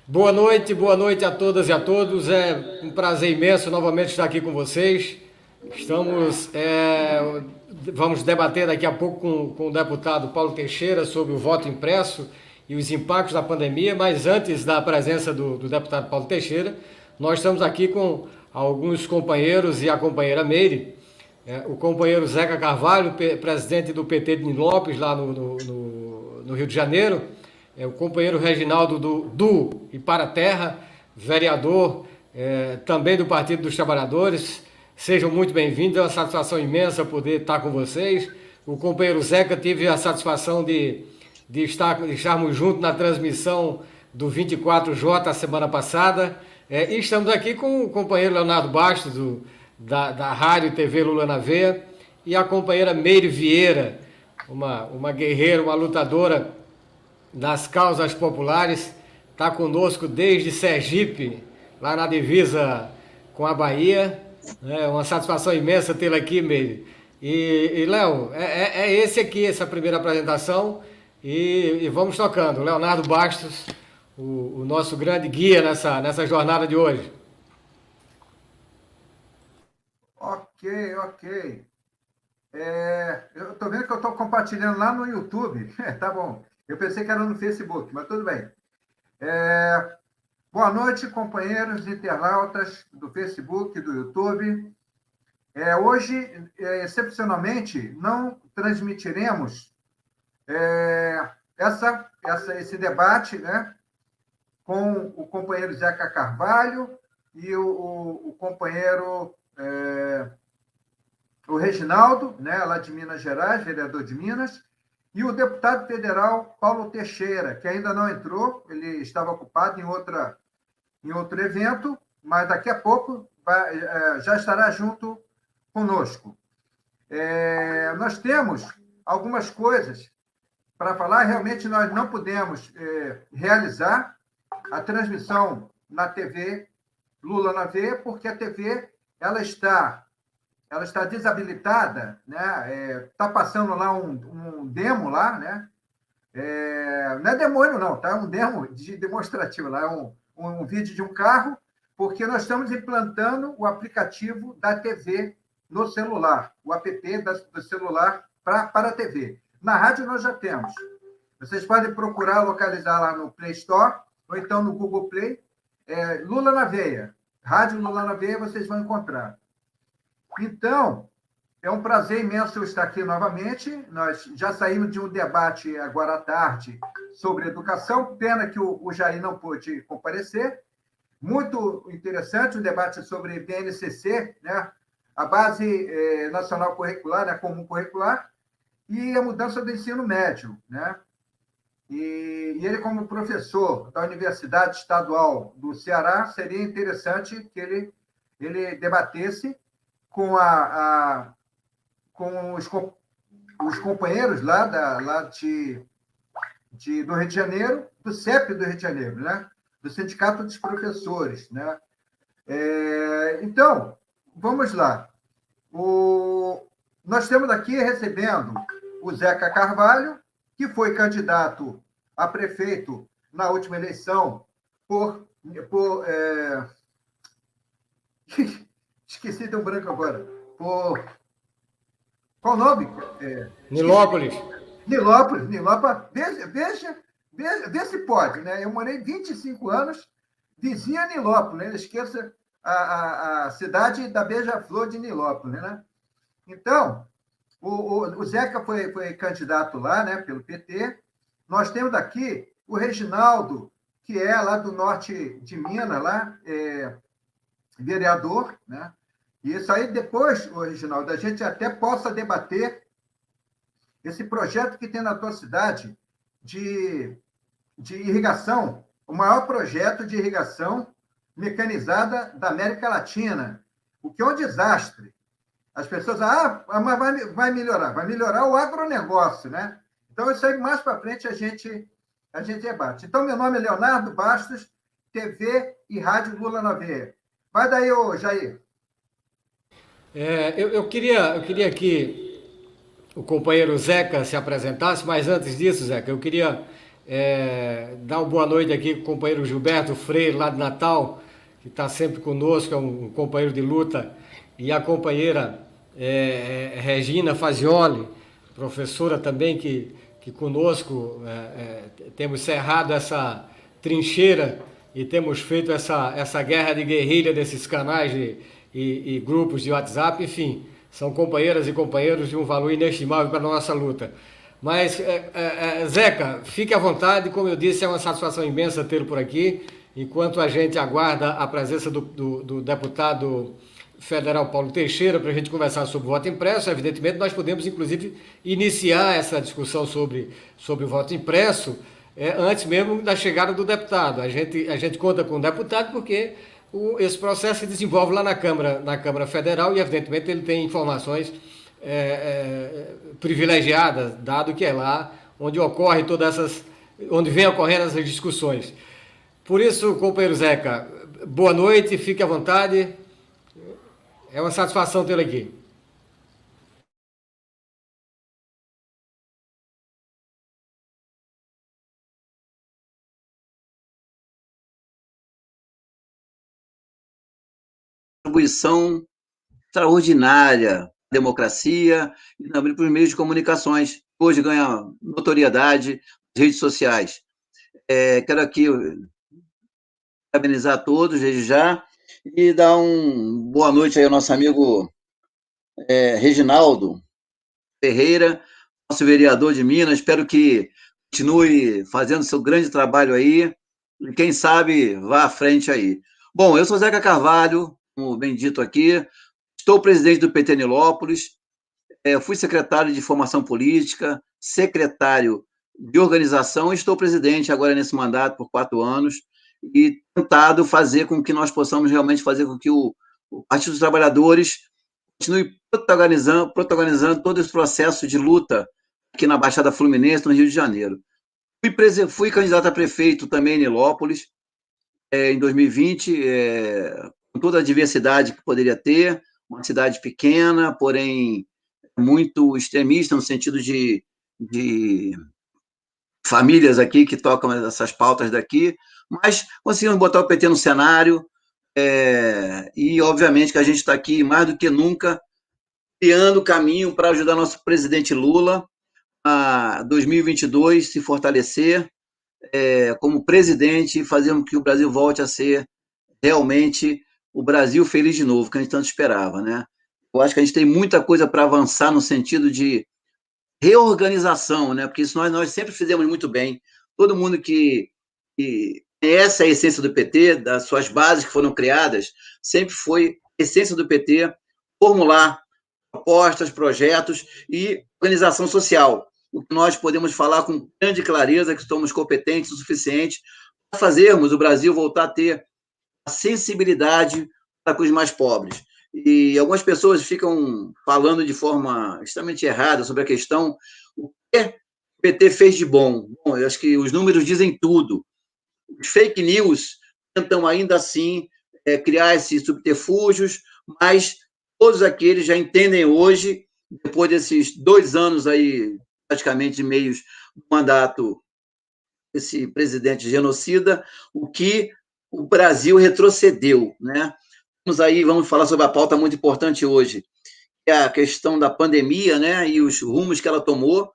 Boa noite a todas e a todos. É um prazer imenso novamente estar aqui com vocês. Estamos, vamos debater daqui a pouco com o deputado Paulo Teixeira sobre o voto impresso e os impactos da pandemia, mas antes da presença do deputado Paulo Teixeira, nós estamos aqui com alguns companheiros e a companheira Meire, o companheiro Zeca Carvalho, presidente do PT de Nilópolis, lá no Rio de Janeiro, o companheiro Reginaldo do Iparaterra, vereador também do Partido dos Trabalhadores. Sejam muito bem-vindos, é uma satisfação imensa poder estar com vocês. O companheiro Zeca tive a satisfação de estarmos juntos na transmissão do 24J a semana passada. E estamos aqui com o companheiro Leonardo Bastos, da Rádio e TV Lula na Veia, e a companheira Meire Vieira, uma guerreira, uma lutadora das causas populares, está conosco desde Sergipe, lá na divisa com a Bahia. É uma satisfação imensa tê-la aqui, Meire. E Léo, é esse aqui, essa primeira apresentação, e vamos tocando. Leonardo Bastos, o nosso grande guia nessa jornada de hoje. Ok, ok. Eu estou vendo que eu estou compartilhando lá no YouTube. Tá bom. Eu pensei que era no Facebook, mas tudo bem. Boa noite, companheiros internautas do Facebook, do YouTube. Hoje, excepcionalmente, não transmitiremos esse debate, né, com o companheiro Zeca Carvalho e o companheiro o Reginaldo, né, lá de Minas Gerais, vereador de Minas, e o deputado federal Paulo Teixeira, que ainda não entrou, ele estava ocupado em outro evento, mas daqui a pouco já estará junto conosco. Nós temos algumas coisas para falar. Realmente, nós não pudemos realizar a transmissão na TV Lula na Veia, porque a TV ela está desabilitada, né? Está passando lá um demo lá, né? Não é demônio, não, tá? É um demo demonstrativo lá, é um vídeo de um carro, porque nós estamos implantando o aplicativo da TV no celular, o app do celular para a TV. Na rádio nós já temos. Vocês podem procurar, localizar lá no Play Store, ou então no Google Play, Lula na Veia. Rádio Lula na Veia, vocês vão encontrar. Então, é um prazer imenso eu estar aqui novamente. Nós já saímos de um debate agora à tarde sobre educação. Pena que o Jair não pôde comparecer. Muito interessante o debate sobre BNCC, né? A Base Nacional Curricular, né? Comum Curricular, e a mudança do ensino médio, né? E ele, como professor da Universidade Estadual do Ceará, seria interessante que ele debatesse com os companheiros lá do Rio de Janeiro, do CEP do Rio de Janeiro, né? Do Sindicato dos Professores, né? Então, vamos lá. Nós temos aqui recebendo o Zeca Carvalho, que foi candidato a prefeito na última eleição esqueci de um branco agora. Qual o nome? Nilópolis. Nilópolis. Vê se pode, né? Eu morei 25 anos vizinha a Nilópolis, né? Não esqueça a cidade da Beija-Flor de Nilópolis, né? Então, o Zeca foi candidato lá, né, pelo PT. Nós temos aqui o Reginaldo, que é lá do norte de Minas, lá, vereador, né? E isso aí depois, Reginaldo, a gente até possa debater esse projeto que tem na tua cidade de irrigação, o maior projeto de irrigação mecanizada da América Latina, o que é um desastre. As pessoas, mas vai melhorar o agronegócio, né? Então, isso aí, mais para frente, a gente debate. Então, meu nome é Leonardo Bastos, TV e Rádio Lula na Veia. Vai daí, Jair. Eu queria que o companheiro Zeca se apresentasse, mas antes disso, Zeca, eu queria dar uma boa noite aqui com o companheiro Gilberto Freire, lá de Natal, que está sempre conosco, é um companheiro de luta, e a companheira Regina Fazioli, professora também, que conosco temos cerrado essa trincheira e temos feito essa guerra de guerrilha desses canais e grupos de WhatsApp, enfim, são companheiras e companheiros de um valor inestimável para a nossa luta. Mas, Zeca, fique à vontade, como eu disse, é uma satisfação imensa tê-lo por aqui, enquanto a gente aguarda a presença do deputado federal Paulo Teixeira para a gente conversar sobre o voto impresso. Evidentemente, nós podemos, inclusive, iniciar essa discussão sobre o voto impresso antes mesmo da chegada do deputado. A gente conta com o deputado porque esse processo se desenvolve lá na Câmara Federal e, evidentemente, ele tem informações privilegiadas, dado que é lá onde ocorre onde vem ocorrendo essas discussões. Por isso, companheiro Zeca, boa noite, fique à vontade. É uma satisfação tê-lo aqui. Contribuição extraordinária à democracia e também para os meios de comunicações. Hoje ganha notoriedade nas redes sociais. Quero aqui parabenizar a todos desde já e dar boa noite aí ao nosso amigo Reginaldo Ferreira, nosso vereador de Minas. Espero que continue fazendo seu grande trabalho aí e, quem sabe, vá à frente aí. Bom, eu sou Zeca Carvalho, como bem dito aqui, estou presidente do PT Nilópolis, fui secretário de Formação Política, secretário de Organização e estou presidente agora nesse mandato por 4 anos e tentado fazer com que nós possamos realmente fazer com que o Partido dos Trabalhadores continue protagonizando todo esse processo de luta aqui na Baixada Fluminense, no Rio de Janeiro. Fui candidato a prefeito também em Nilópolis, em 2020, com toda a diversidade que poderia ter, uma cidade pequena, porém muito extremista no sentido de famílias aqui que tocam essas pautas daqui, mas conseguimos botar o PT no cenário, e obviamente que a gente está aqui mais do que nunca criando caminho para ajudar nosso presidente Lula a 2022 se fortalecer como presidente e fazer com que o Brasil volte a ser realmente o Brasil feliz de novo, que a gente tanto esperava, né? Eu acho que a gente tem muita coisa para avançar no sentido de reorganização, né? Porque isso nós sempre fizemos muito bem. Todo mundo que conhece a essência do PT, das suas bases que foram criadas, sempre foi a essência do PT formular propostas, projetos e organização social. O que nós podemos falar com grande clareza que somos competentes o suficiente para fazermos o Brasil voltar a ter a sensibilidade para com os mais pobres. E algumas pessoas ficam falando de forma extremamente errada sobre a questão o que o PT fez de bom. Bom, eu acho que os números dizem tudo. Os fake news tentam ainda assim criar esses subterfúgios, mas todos aqueles já entendem hoje, depois desses 2 anos aí, praticamente meios do mandato desse presidente genocida, o que o Brasil retrocedeu, né? Vamos falar sobre a pauta muito importante hoje, que é a questão da pandemia, né? E os rumos que ela tomou,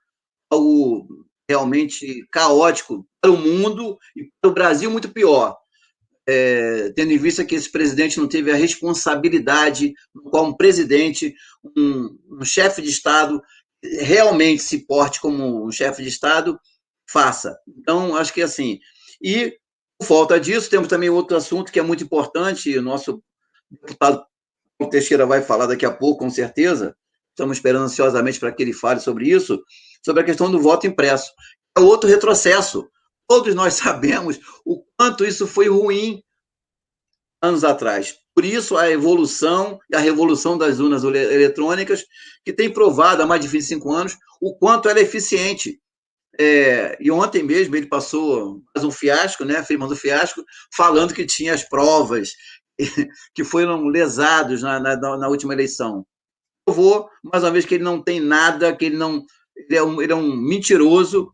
algo realmente caótico para o mundo e para o Brasil muito pior. Tendo em vista que esse presidente não teve a responsabilidade, qual um presidente, um chefe de Estado, realmente se porte como um chefe de Estado, faça. Então, acho que assim. E, por falta disso, temos também outro assunto que é muito importante, o nosso deputado Paulo Teixeira vai falar daqui a pouco, com certeza, estamos esperando ansiosamente para que ele fale sobre isso, sobre a questão do voto impresso. É outro retrocesso. Todos nós sabemos o quanto isso foi ruim anos atrás. Por isso, a evolução e a revolução das urnas eletrônicas, que tem provado há mais de 25 anos o quanto ela é eficiente. E ontem mesmo ele passou mais um fiasco, né? Fez mais um fiasco, falando que tinha as provas que foram lesados na última eleição. Provou, mais uma vez, que ele não tem nada, que ele é um mentiroso,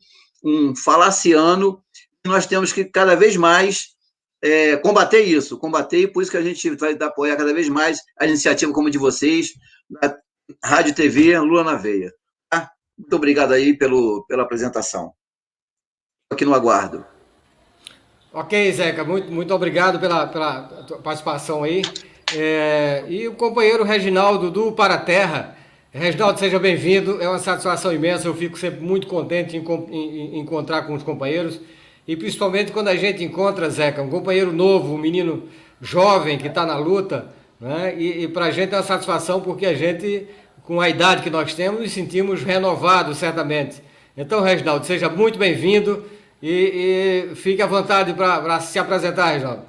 um falaciano, e nós temos que cada vez mais combater isso, e por isso que a gente vai apoiar cada vez mais a iniciativa como a de vocês, da Rádio TV Lula na Veia. Tá? Muito obrigado aí pela apresentação. Estou aqui no aguardo. Ok, Zeca, muito obrigado pela tua participação aí. E o companheiro Reginaldo do Para a Terra. Reginaldo, seja bem-vindo, é uma satisfação imensa, eu fico sempre muito contente em encontrar com os companheiros, e principalmente quando a gente encontra, Zeca, um companheiro novo, um menino jovem que está na luta, né? E para a gente é uma satisfação porque a gente, com a idade que nós temos, nos sentimos renovados, certamente. Então, Reginaldo, seja muito bem-vindo e fique à vontade para se apresentar, Reginaldo.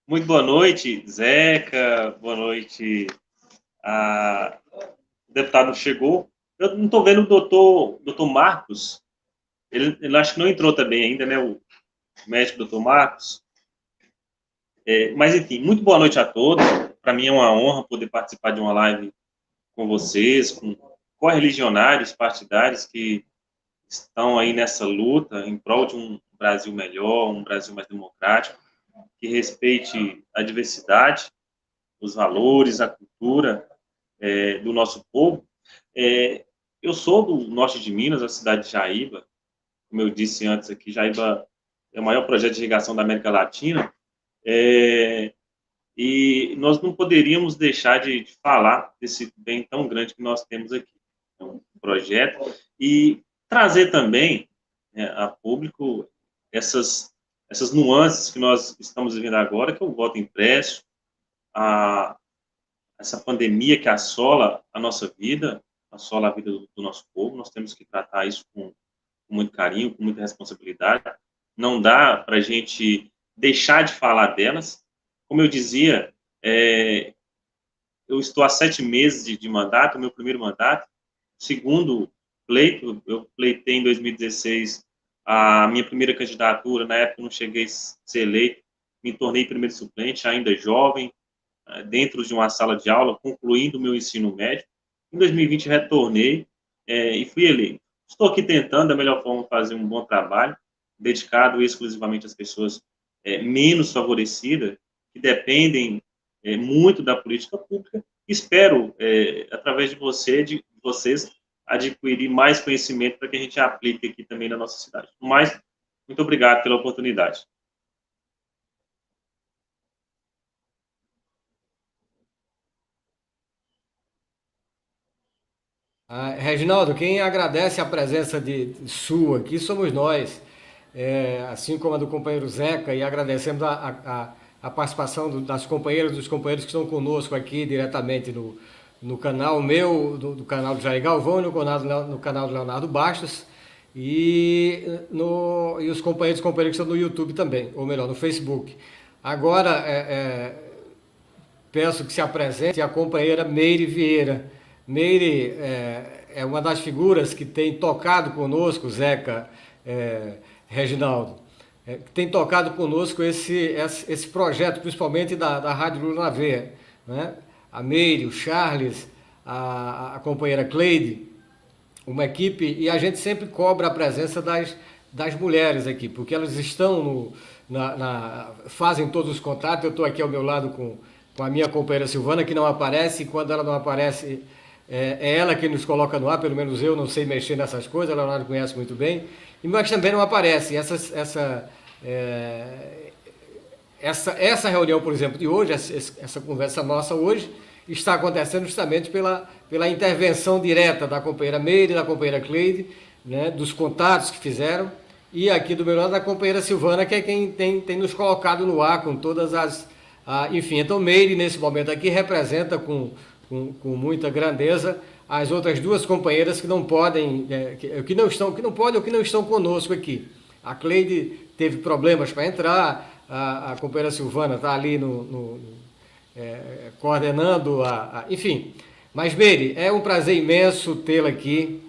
Muito boa noite, Zeca. Boa noite. O deputado chegou. Eu não estou vendo o doutor Marcos. Ele acho que não entrou também ainda, né? O médico doutor Marcos. Mas, enfim, muito boa noite a todos. Para mim é uma honra poder participar de uma live com vocês, com correligionários partidários que estão aí nessa luta em prol de um Brasil melhor, um Brasil mais democrático, que respeite a diversidade, os valores, a cultura do nosso povo. Eu sou do norte de Minas, a cidade de Jaíba. Como eu disse antes aqui, Jaíba é o maior projeto de irrigação da América Latina. E nós não poderíamos deixar de falar desse bem tão grande que nós temos aqui. É um projeto. E trazer também a público essas nuances que nós estamos vivendo agora, que é o voto impresso, essa pandemia que assola a nossa vida, assola a vida do nosso povo. Nós temos que tratar isso com muito carinho, com muita responsabilidade. Não dá para a gente deixar de falar delas. Como eu dizia, eu estou há 7 meses de mandato, meu primeiro mandato. Segundo pleito, eu pleitei em 2016 a minha primeira candidatura. Na época eu não cheguei a ser eleito, me tornei primeiro suplente, ainda jovem, dentro de uma sala de aula, concluindo o meu ensino médio. Em 2020 retornei e fui eleito. Estou aqui tentando, da melhor forma, fazer um bom trabalho, dedicado exclusivamente às pessoas menos favorecidas, que dependem muito da política pública. Espero, através de vocês, adquirir mais conhecimento para que a gente aplique aqui também na nossa cidade. Mas, muito obrigado pela oportunidade. Reginaldo, quem agradece a presença sua aqui somos nós, assim como a do companheiro Zeca, e agradecemos a participação das companheiras e dos companheiros que estão conosco aqui diretamente no canal meu, do canal do Jair Galvão, no canal do Leonardo Bastos, e os companheiros que estão no YouTube também, ou melhor, no Facebook. Agora, peço que se apresente a companheira Meire Vieira. Meire é uma das figuras que tem tocado conosco, Zeca, Reginaldo, que tem tocado conosco esse projeto, principalmente da Rádio Lula na Veia, né? A Meire, o Charles, a companheira Cleide, uma equipe, e a gente sempre cobra a presença das mulheres aqui, porque elas estão fazem todos os contatos. Eu estou aqui ao meu lado com a minha companheira Silvana, que não aparece, e quando ela não aparece, é ela que nos coloca no ar. Pelo menos eu não sei mexer nessas coisas, a Leonardo conhece muito bem, mas também não aparece. Essa reunião, por exemplo, de hoje, essa conversa nossa hoje, está acontecendo justamente pela intervenção direta da companheira Meire, da companheira Cleide, né, dos contatos que fizeram, e aqui do meu lado da companheira Silvana, que é quem tem nos colocado no ar com todas enfim, então Meire, nesse momento aqui, representa com muita grandeza as outras duas companheiras que não podem, que não estão conosco aqui. A Cleide teve problemas para entrar, a companheira Silvana está ali coordenando, enfim. Mas, Meire, é um prazer imenso tê-la aqui.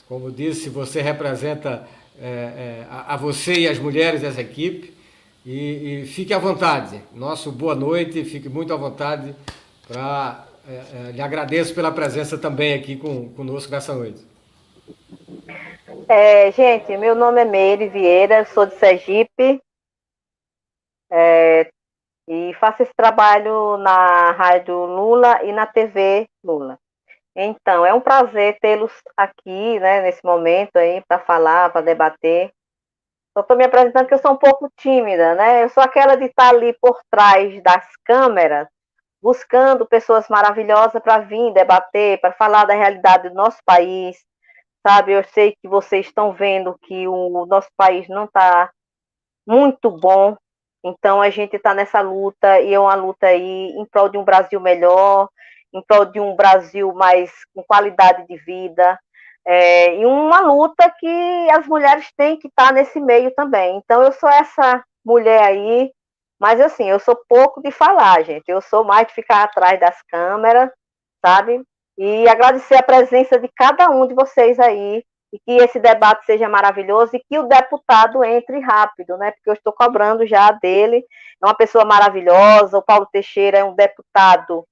Como disse, você representa a você e as mulheres dessa equipe. E fique à vontade. Nosso boa noite, fique muito à vontade. Lhe agradeço pela presença também aqui conosco nessa noite. Gente, meu nome é Meire Vieira, sou de Sergipe, e faço esse trabalho na Rádio Lula e na TV Lula. Então, é um prazer tê-los aqui, né, nesse momento aí, para falar, para debater. Só estou me apresentando que eu sou um pouco tímida, né? Eu sou aquela de estar ali por trás das câmeras, buscando pessoas maravilhosas para vir debater, para falar da realidade do nosso país, sabe? Eu sei que vocês estão vendo que o nosso país não está muito bom, então a gente está nessa luta, e é uma luta aí em prol de um Brasil melhor, em prol de um Brasil mais com qualidade de vida, e uma luta que as mulheres têm que estar nesse meio também. Então eu sou essa mulher aí, mas assim, eu sou pouco de falar, gente, eu sou mais de ficar atrás das câmeras, sabe? E agradecer a presença de cada um de vocês aí, e que esse debate seja maravilhoso e que o deputado entre rápido, né? Porque eu estou cobrando já dele. É uma pessoa maravilhosa. O Paulo Teixeira é um deputado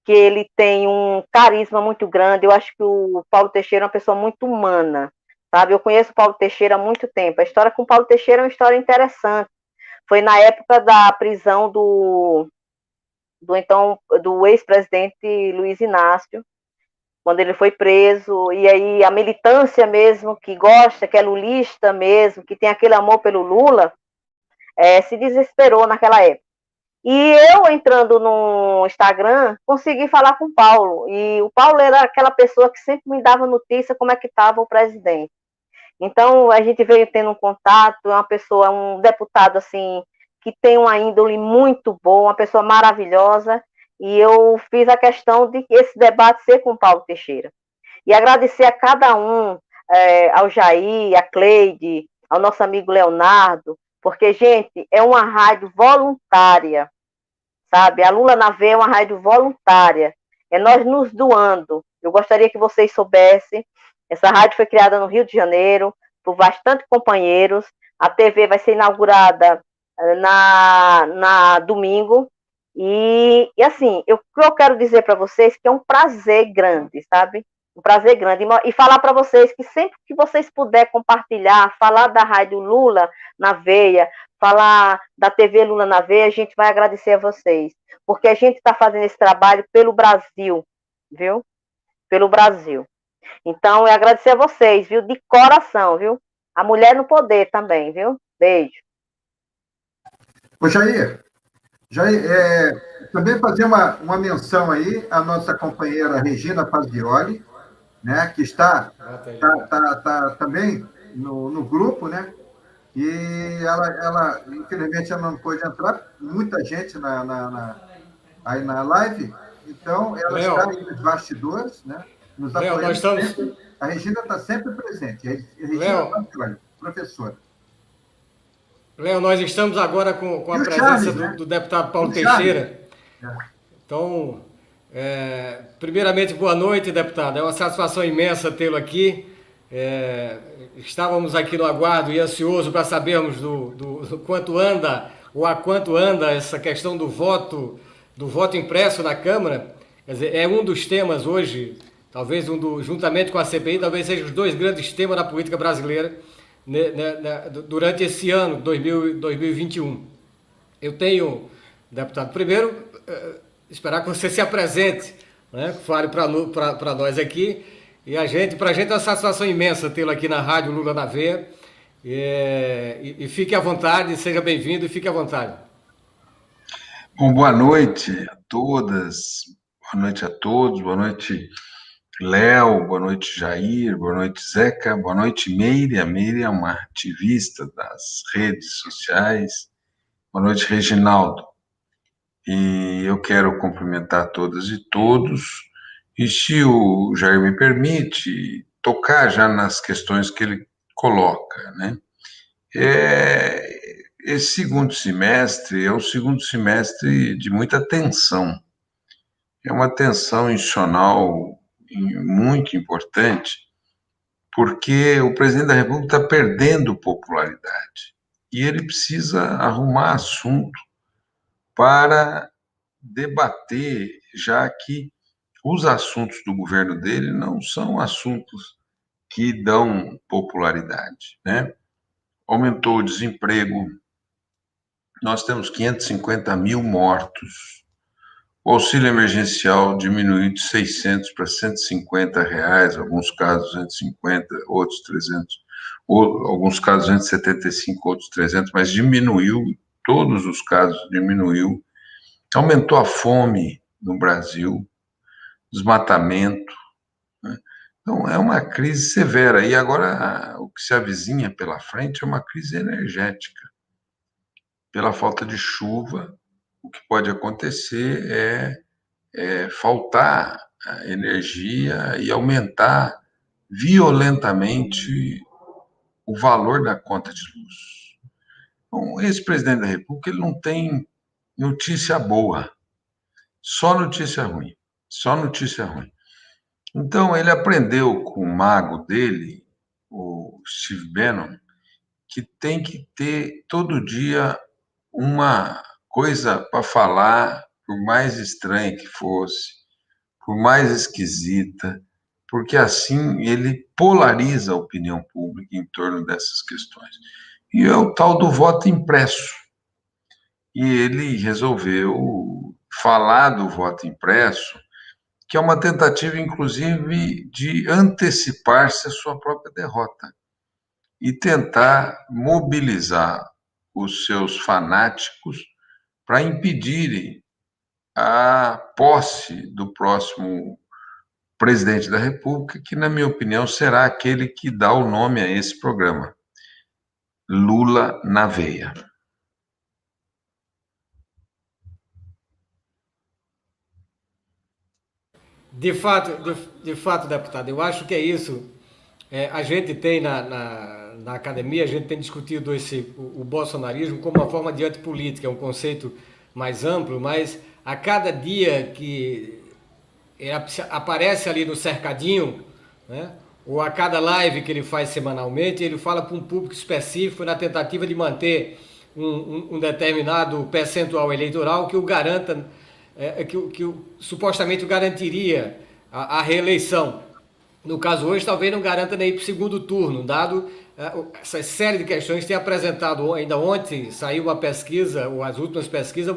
que ele tem um carisma muito grande. Eu acho que o Paulo Teixeira é uma pessoa muito humana, sabe? Eu conheço o Paulo Teixeira há muito tempo. A história com o Paulo Teixeira é uma história interessante. Foi na época da prisão do ex-presidente Luiz Inácio, quando ele foi preso, e aí a militância mesmo, que gosta, que é lulista mesmo, que tem aquele amor pelo Lula, se desesperou naquela época. E eu, entrando no Instagram, consegui falar com o Paulo, e o Paulo era aquela pessoa que sempre me dava notícia como é que estava o presidente. Então, a gente veio tendo um contato, é uma pessoa, um deputado, assim, que tem uma índole muito boa, uma pessoa maravilhosa, e eu fiz a questão de esse debate ser com o Paulo Teixeira. E agradecer a cada um, ao Jair, a Cleide, ao nosso amigo Leonardo, porque, gente, é uma rádio voluntária, sabe? A Lula na Veia é uma rádio voluntária, é nós nos doando. Eu gostaria que vocês soubessem, essa rádio foi criada no Rio de Janeiro, por bastante companheiros, a TV vai ser inaugurada na domingo, e assim, o que eu quero dizer para vocês que é um prazer grande, sabe? Um prazer grande. E falar para vocês que sempre que vocês puderem compartilhar, falar da Rádio Lula na Veia, falar da TV Lula na Veia, a gente vai agradecer a vocês. Porque a gente está fazendo esse trabalho pelo Brasil, viu? Pelo Brasil. Então, eu agradecer a vocês, viu? De coração, viu? A mulher no poder também, viu? Beijo. Ô, Jair, também fazer uma menção aí à nossa companheira Regina Fazioli, né, que está também no grupo, né? E ela, infelizmente, ela não pôde entrar, muita gente aí na live, então ela Léo, está aí nos bastidores, né, nos Léo, nós apoiando estamos. sempre. A Regina está sempre presente. A Regina Léo, Fazioli, professora. Léo, nós estamos agora com E a o presença Charles, né? do deputado Paulo O Charles. Teixeira. Então, primeiramente, boa noite, deputado. É uma satisfação imensa tê-lo aqui. Estávamos aqui no aguardo e ansioso para sabermos do quanto anda, ou a quanto anda essa questão do voto impresso na Câmara. Quer dizer, é um dos temas hoje, talvez juntamente com a CPI, talvez sejam os dois grandes temas da política brasileira durante esse ano, 2021. Eu tenho, deputado, primeiro, esperar que você se apresente, né? Fale para nós aqui. E para a gente é uma satisfação imensa tê-lo aqui na Rádio Lula na Veia. E fique à vontade, seja bem-vindo e fique à vontade. Bom, boa noite a todas, boa noite a todos, boa noite, Léo, boa noite, Jair, boa noite, Zeca, boa noite, Meire. A Meire é uma ativista das redes sociais. Boa noite, Reginaldo. E eu quero cumprimentar todas e todos, e se o Jair me permite, tocar já nas questões que ele coloca, né? Esse segundo semestre é um segundo semestre de muita tensão. É uma tensão institucional muito importante, porque o presidente da República está perdendo popularidade e ele precisa arrumar assunto para debater, já que os assuntos do governo dele não são assuntos que dão popularidade, né? Aumentou o desemprego, nós temos 550 mil mortos, o auxílio emergencial diminuiu de 600 para R$ 150, alguns casos 250, outros 300, alguns casos 275, outros 300, mas diminuiu, todos os casos diminuiu. Aumentou a fome no Brasil, desmatamento, né? Então, é uma crise severa. E agora, o que se avizinha pela frente é uma crise energética. Pela falta de chuva, o que pode acontecer é faltar energia e aumentar violentamente o valor da conta de luz. Então, esse presidente da República ele não tem notícia boa, só notícia ruim, só notícia ruim. Então, ele aprendeu com o mago dele, o Steve Bannon, que tem que ter todo dia uma coisa para falar, por mais estranha que fosse, por mais esquisita, porque assim ele polariza a opinião pública em torno dessas questões. E é o tal do voto impresso. E ele resolveu falar do voto impresso, que é uma tentativa, inclusive, de antecipar-se à sua própria derrota e tentar mobilizar os seus fanáticos para impedirem a posse do próximo presidente da República, que, na minha opinião, será aquele que dá o nome a esse programa, Lula na veia. De fato, deputado, eu acho que é isso. A gente tem na academia, a gente tem discutido o bolsonarismo como uma forma de antipolítica, é um conceito mais amplo, mas a cada dia que aparece ali no cercadinho, né, ou a cada live que ele faz semanalmente, ele fala para um público específico na tentativa de manter um determinado percentual eleitoral que o garanta, supostamente garantiria a reeleição. No caso hoje, talvez não garanta nem ir para o segundo turno, dado essa série de questões que tem apresentado. Ainda ontem saiu uma pesquisa, ou as últimas pesquisas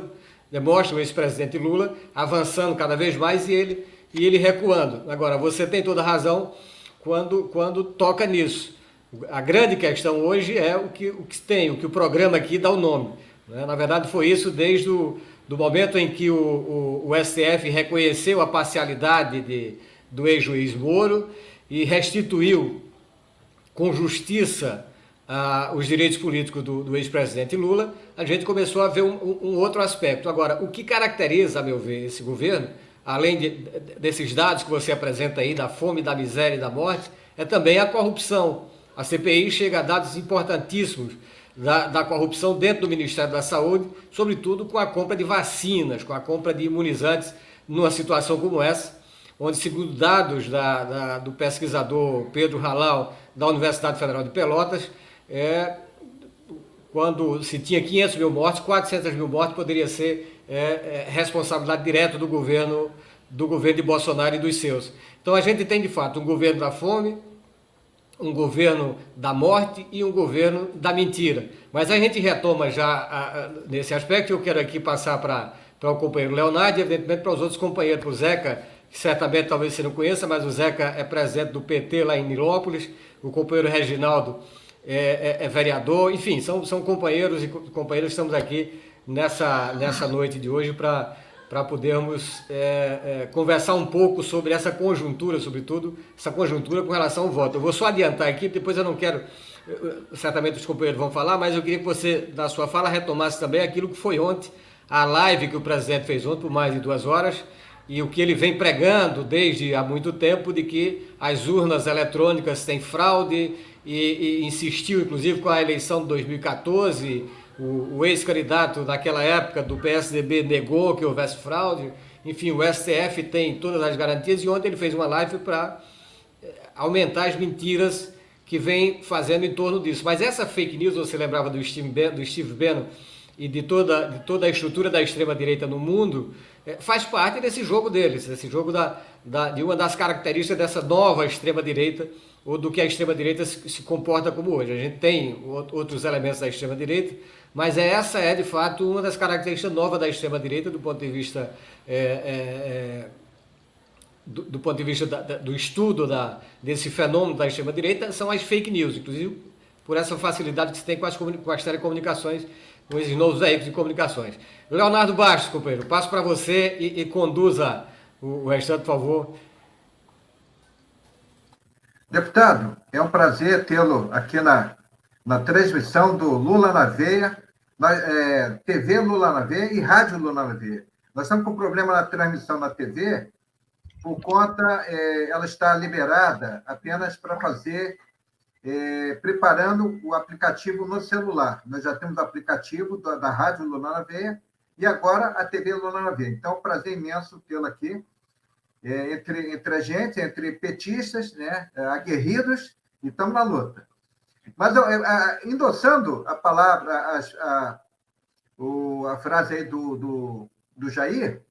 demonstram o ex-presidente Lula avançando cada vez mais e ele recuando. Agora, você tem toda a razão quando toca nisso. A grande questão hoje é o que o programa aqui dá o nome, né? Na verdade, foi isso desde do momento em que o STF reconheceu a parcialidade do ex-juiz Moro e restituiu com justiça os direitos políticos do ex-presidente Lula, a gente começou a ver um outro aspecto. Agora, o que caracteriza, a meu ver, esse governo, além desses dados que você apresenta aí, da fome, da miséria e da morte, é também a corrupção. A CPI chega a dados importantíssimos da corrupção dentro do Ministério da Saúde, sobretudo com a compra de vacinas, com a compra de imunizantes, numa situação como essa, onde, segundo dados do pesquisador Pedro Halal, da Universidade Federal de Pelotas, quando se tinha 500 mil mortes, 400 mil mortes poderia ser responsabilidade direta do governo de Bolsonaro e dos seus. Então a gente tem, de fato, um governo da fome, um governo da morte e um governo da mentira. Mas a gente retoma já nesse aspecto. Eu quero aqui passar para o companheiro Leonardo e, evidentemente, para os outros companheiros, para o Zeca, que certamente talvez você não conheça, mas o Zeca é presidente do PT lá em Nilópolis, o companheiro Reginaldo é vereador, enfim, são companheiros e companheiras que estamos aqui nessa noite de hoje para podermos conversar um pouco sobre essa conjuntura, sobretudo, essa conjuntura com relação ao voto. Eu vou só adiantar aqui, depois eu não quero, certamente os companheiros vão falar, mas eu queria que você, na sua fala, retomasse também aquilo que foi ontem, a live que o presidente fez ontem por mais de 2 horas, e o que ele vem pregando desde há muito tempo, de que as urnas eletrônicas têm fraude, e insistiu, inclusive, com a eleição de 2014, o ex-candidato naquela época do PSDB negou que houvesse fraude. Enfim, o STF tem todas as garantias, e ontem ele fez uma live para aumentar as mentiras que vem fazendo em torno disso. Mas essa fake news, você lembrava do Steve Bannon e de toda a estrutura da extrema-direita no mundo, faz parte desse jogo deles, desse jogo de uma das características dessa nova extrema-direita ou do que a extrema-direita se comporta como hoje. A gente tem outros elementos da extrema-direita, mas essa é, de fato, uma das características novas da extrema-direita, do ponto de vista do ponto de vista do estudo desse fenômeno da extrema-direita, são as fake news, inclusive por essa facilidade que se tem com as telecomunicações, com esses novos veículos de comunicações. Leonardo Bastos, companheiro, passo para você e conduza o restante, por favor. Deputado, é um prazer tê-lo aqui na transmissão do Lula na Veia, TV Lula na Veia e Rádio Lula na Veia. Nós estamos com problema na transmissão na TV, por conta, ela está liberada apenas para fazer, preparando o aplicativo no celular. Nós já temos o aplicativo da Rádio Lula na Veia e agora a TV Lula na Veia. Então, é um prazer imenso tê-lo aqui, entre a gente, entre petistas, né, aguerridos, e estamos na luta. Mas, endossando a palavra, a frase aí do Jair,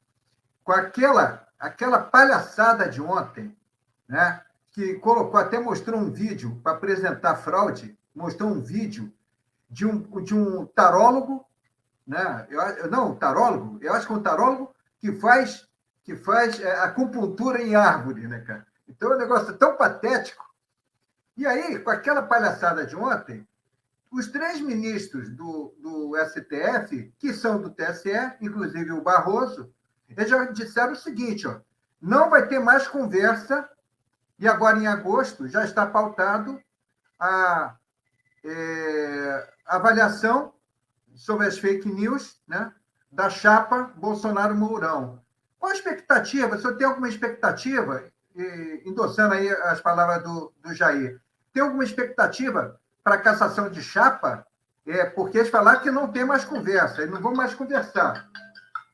com aquela palhaçada de ontem, né, que colocou, até mostrou um vídeo para apresentar fraude, mostrou um vídeo de um tarólogo, né, tarólogo, eu acho que é um tarólogo que faz acupuntura em árvore, né, cara? Então é um negócio tão patético. E aí, com aquela palhaçada de ontem, os 3 ministros do STF, que são do TSE, inclusive o Barroso, eles já disseram o seguinte, ó, não vai ter mais conversa, e agora em agosto já está pautado a avaliação sobre as fake news, né, da chapa Bolsonaro-Mourão. Qual a expectativa? O senhor tem alguma expectativa, endossando aí as palavras do Jair, tem alguma expectativa para a cassação de chapa? Porque eles falaram que não tem mais conversa, eles não vão mais conversar.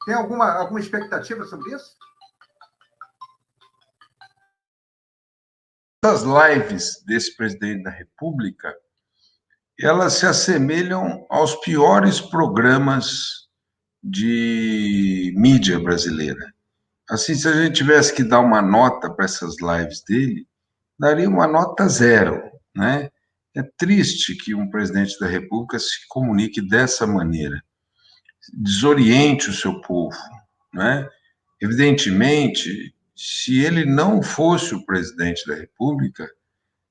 Tem alguma expectativa sobre isso? As lives desse presidente da República, elas se assemelham aos piores programas de mídia brasileira. Assim, se a gente tivesse que dar uma nota para essas lives dele, daria uma nota 0, né? É triste que um presidente da República se comunique dessa maneira, desoriente o seu povo, né? Evidentemente, se ele não fosse o presidente da República,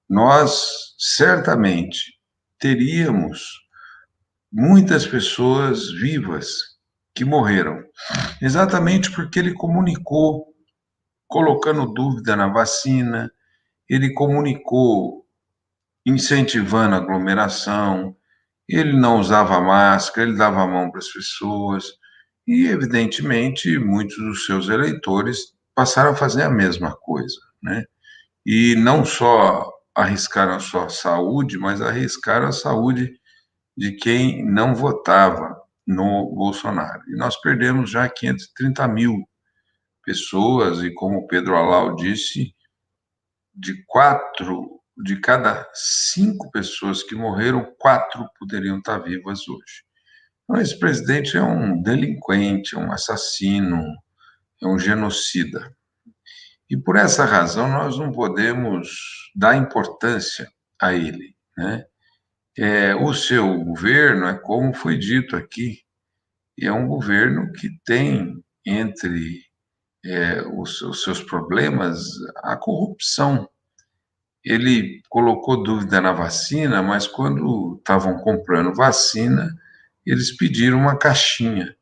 nós certamente teríamos muitas pessoas vivas que morreram, exatamente porque ele comunicou, colocando dúvida na vacina, ele comunicou incentivando a aglomeração, ele não usava máscara, ele dava a mão para as pessoas, e, evidentemente, muitos dos seus eleitores passaram a fazer a mesma coisa, né? E não só arriscaram a sua saúde, mas arriscaram a saúde de quem não votava no Bolsonaro. E nós perdemos já 530 mil pessoas, e como o Pedro Alau disse, de cada 5 pessoas que morreram, 4 poderiam estar vivas hoje. Então, esse presidente é um delinquente, é um assassino, é um genocida. E por essa razão nós não podemos dar importância a ele, né? O seu governo, como foi dito aqui, é um governo que tem entre os seus problemas a corrupção. Ele colocou dúvida na vacina, mas quando estavam comprando vacina, eles pediram uma caixinha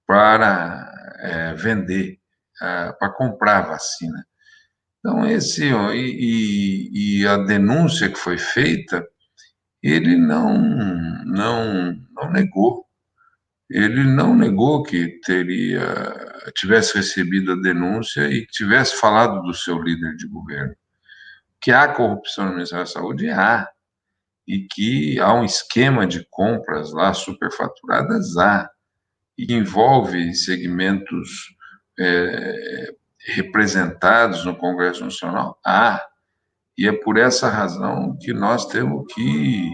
para vender, para comprar a vacina. Então, a denúncia que foi feita, ele não negou. Ele não negou que tivesse recebido a denúncia e tivesse falado do seu líder de governo. Que há corrupção no Ministério da Saúde, há. E que há um esquema de compras lá superfaturadas, há. E que envolve segmentos representados no Congresso Nacional, há. E é por essa razão que nós temos que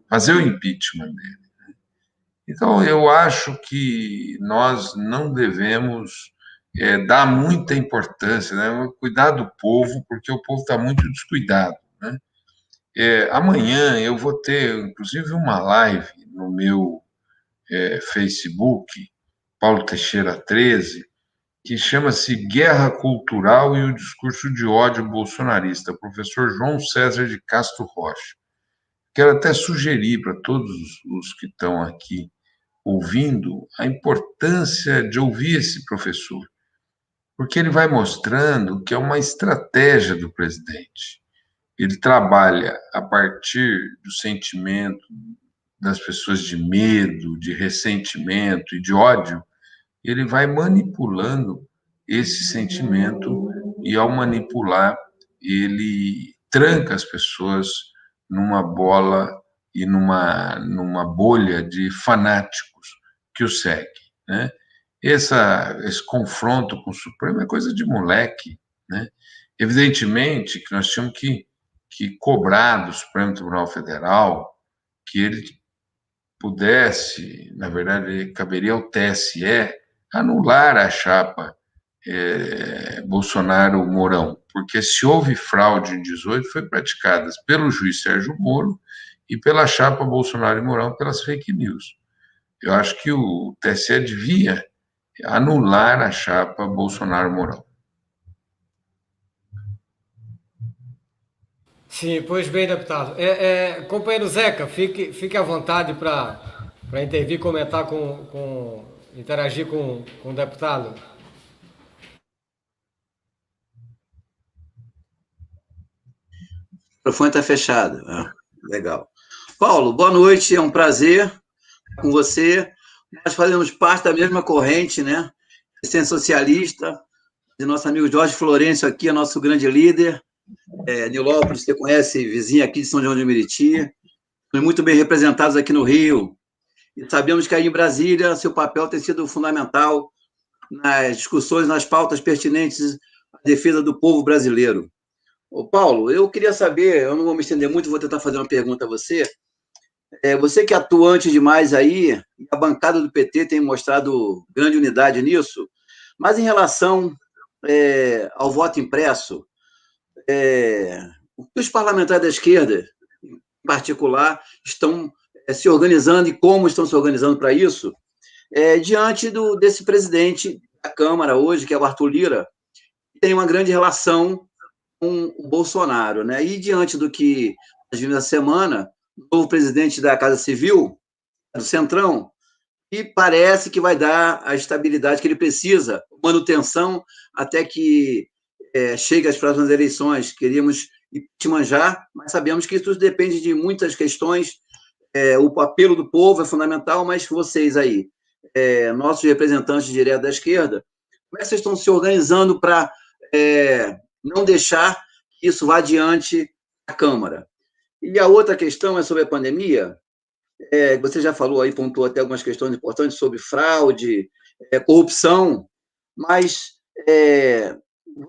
fazer o impeachment dele. Então, eu acho que nós não devemos dar muita importância, né? Cuidar do povo, porque o povo está muito descuidado, né? Amanhã eu vou ter, inclusive, uma live no meu Facebook, Paulo Teixeira 13, que chama-se Guerra Cultural e o Discurso de Ódio Bolsonarista, o professor João César de Castro Rocha. Quero até sugerir para todos os que estão aqui ouvindo a importância de ouvir esse professor, porque ele vai mostrando que é uma estratégia do presidente. Ele trabalha a partir do sentimento das pessoas de medo, de ressentimento e de ódio, ele vai manipulando esse sentimento e, ao manipular, ele tranca as pessoas numa bola e numa bolha de fanáticos que o seguem, né? Esse confronto com o Supremo é coisa de moleque, né? Evidentemente que nós tínhamos que cobrar do Supremo Tribunal Federal que ele pudesse, na verdade, caberia ao TSE anular a chapa Bolsonaro-Mourão, porque se houve fraude em 18, foi praticada pelo juiz Sérgio Moro e pela chapa Bolsonaro e Mourão pelas fake news. Eu acho que o TSE devia anular a chapa Bolsonaro-Mourão. Sim, pois bem, deputado. Companheiro Zeca, fique à vontade para intervir, comentar interagir com o deputado. O microfone está fechado. Legal. Paulo, boa noite, é um prazer estar com você. Nós fazemos parte da mesma corrente, né? Resistência Socialista, de nosso amigo Jorge Florencio aqui, é nosso grande líder. Nilópolis, você conhece, vizinha aqui de São João de Meriti. Muito bem representados aqui no Rio. E sabemos que aí em Brasília, seu papel tem sido fundamental nas discussões, nas pautas pertinentes à defesa do povo brasileiro. Ô, Paulo, eu queria saber, eu não vou me estender muito, vou tentar fazer uma pergunta a você. Você que é atuante demais aí, a bancada do PT tem mostrado grande unidade nisso, mas em relação ao voto impresso, os parlamentares da esquerda, em particular, estão se organizando e como estão se organizando para isso, diante desse presidente da Câmara hoje, que é o Arthur Lira, que tem uma grande relação com o Bolsonaro, né? E diante do que nós vimos na semana, o novo presidente da Casa Civil, do Centrão, e parece que vai dar a estabilidade que ele precisa, manutenção até que chegue às próximas eleições. Queríamos manjar, mas sabemos que isso depende de muitas questões. O apelo do povo é fundamental, mas vocês aí, nossos representantes diretos da esquerda, como é que vocês estão se organizando para não deixar que isso vá adiante da Câmara? E a outra questão é sobre a pandemia. Você já falou aí, pontuou até algumas questões importantes sobre fraude, corrupção, mas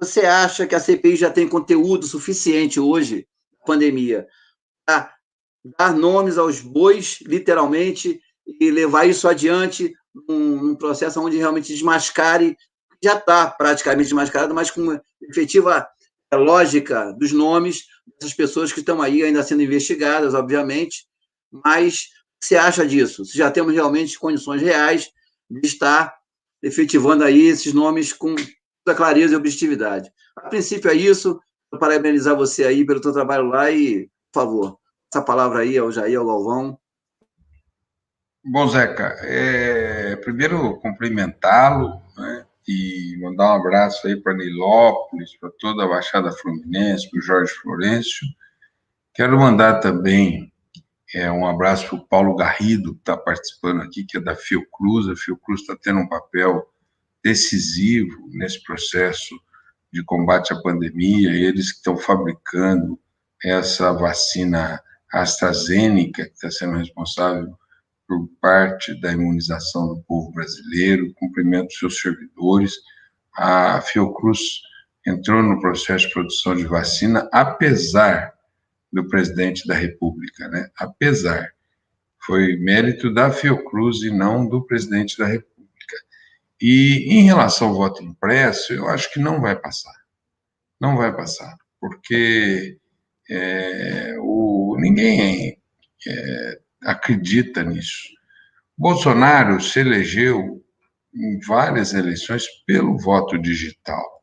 você acha que a CPI já tem conteúdo suficiente hoje, na pandemia, para dar nomes aos bois, literalmente, e levar isso adiante num processo onde realmente desmascare, já está praticamente desmascarado, mas com uma efetiva lógica dos nomes dessas pessoas que estão aí ainda sendo investigadas, obviamente, mas você acha disso? Se já temos realmente condições reais de estar efetivando aí esses nomes com toda clareza e objetividade. A princípio é isso, vou parabenizar você aí pelo seu trabalho lá e, por favor, essa palavra aí ao Jair, ao Galvão. Bom, Zeca, primeiro cumprimentá-lo, né, e mandar um abraço aí para Nilópolis, para toda a Baixada Fluminense, para o Jorge Florencio. Quero mandar também um abraço para o Paulo Garrido, que está participando aqui, que é da Fiocruz. A Fiocruz está tendo um papel decisivo nesse processo de combate à pandemia, e eles que estão fabricando essa vacina AstraZeneca, que está sendo responsável por parte da imunização do povo brasileiro. Cumprimento os seus servidores. A Fiocruz entrou no processo de produção de vacina, apesar do presidente da República, né? Apesar. Foi mérito da Fiocruz e não do presidente da República. E em relação ao voto impresso, eu acho que não vai passar. Não vai passar, porque ninguém acredita nisso. Bolsonaro se elegeu em várias eleições pelo voto digital.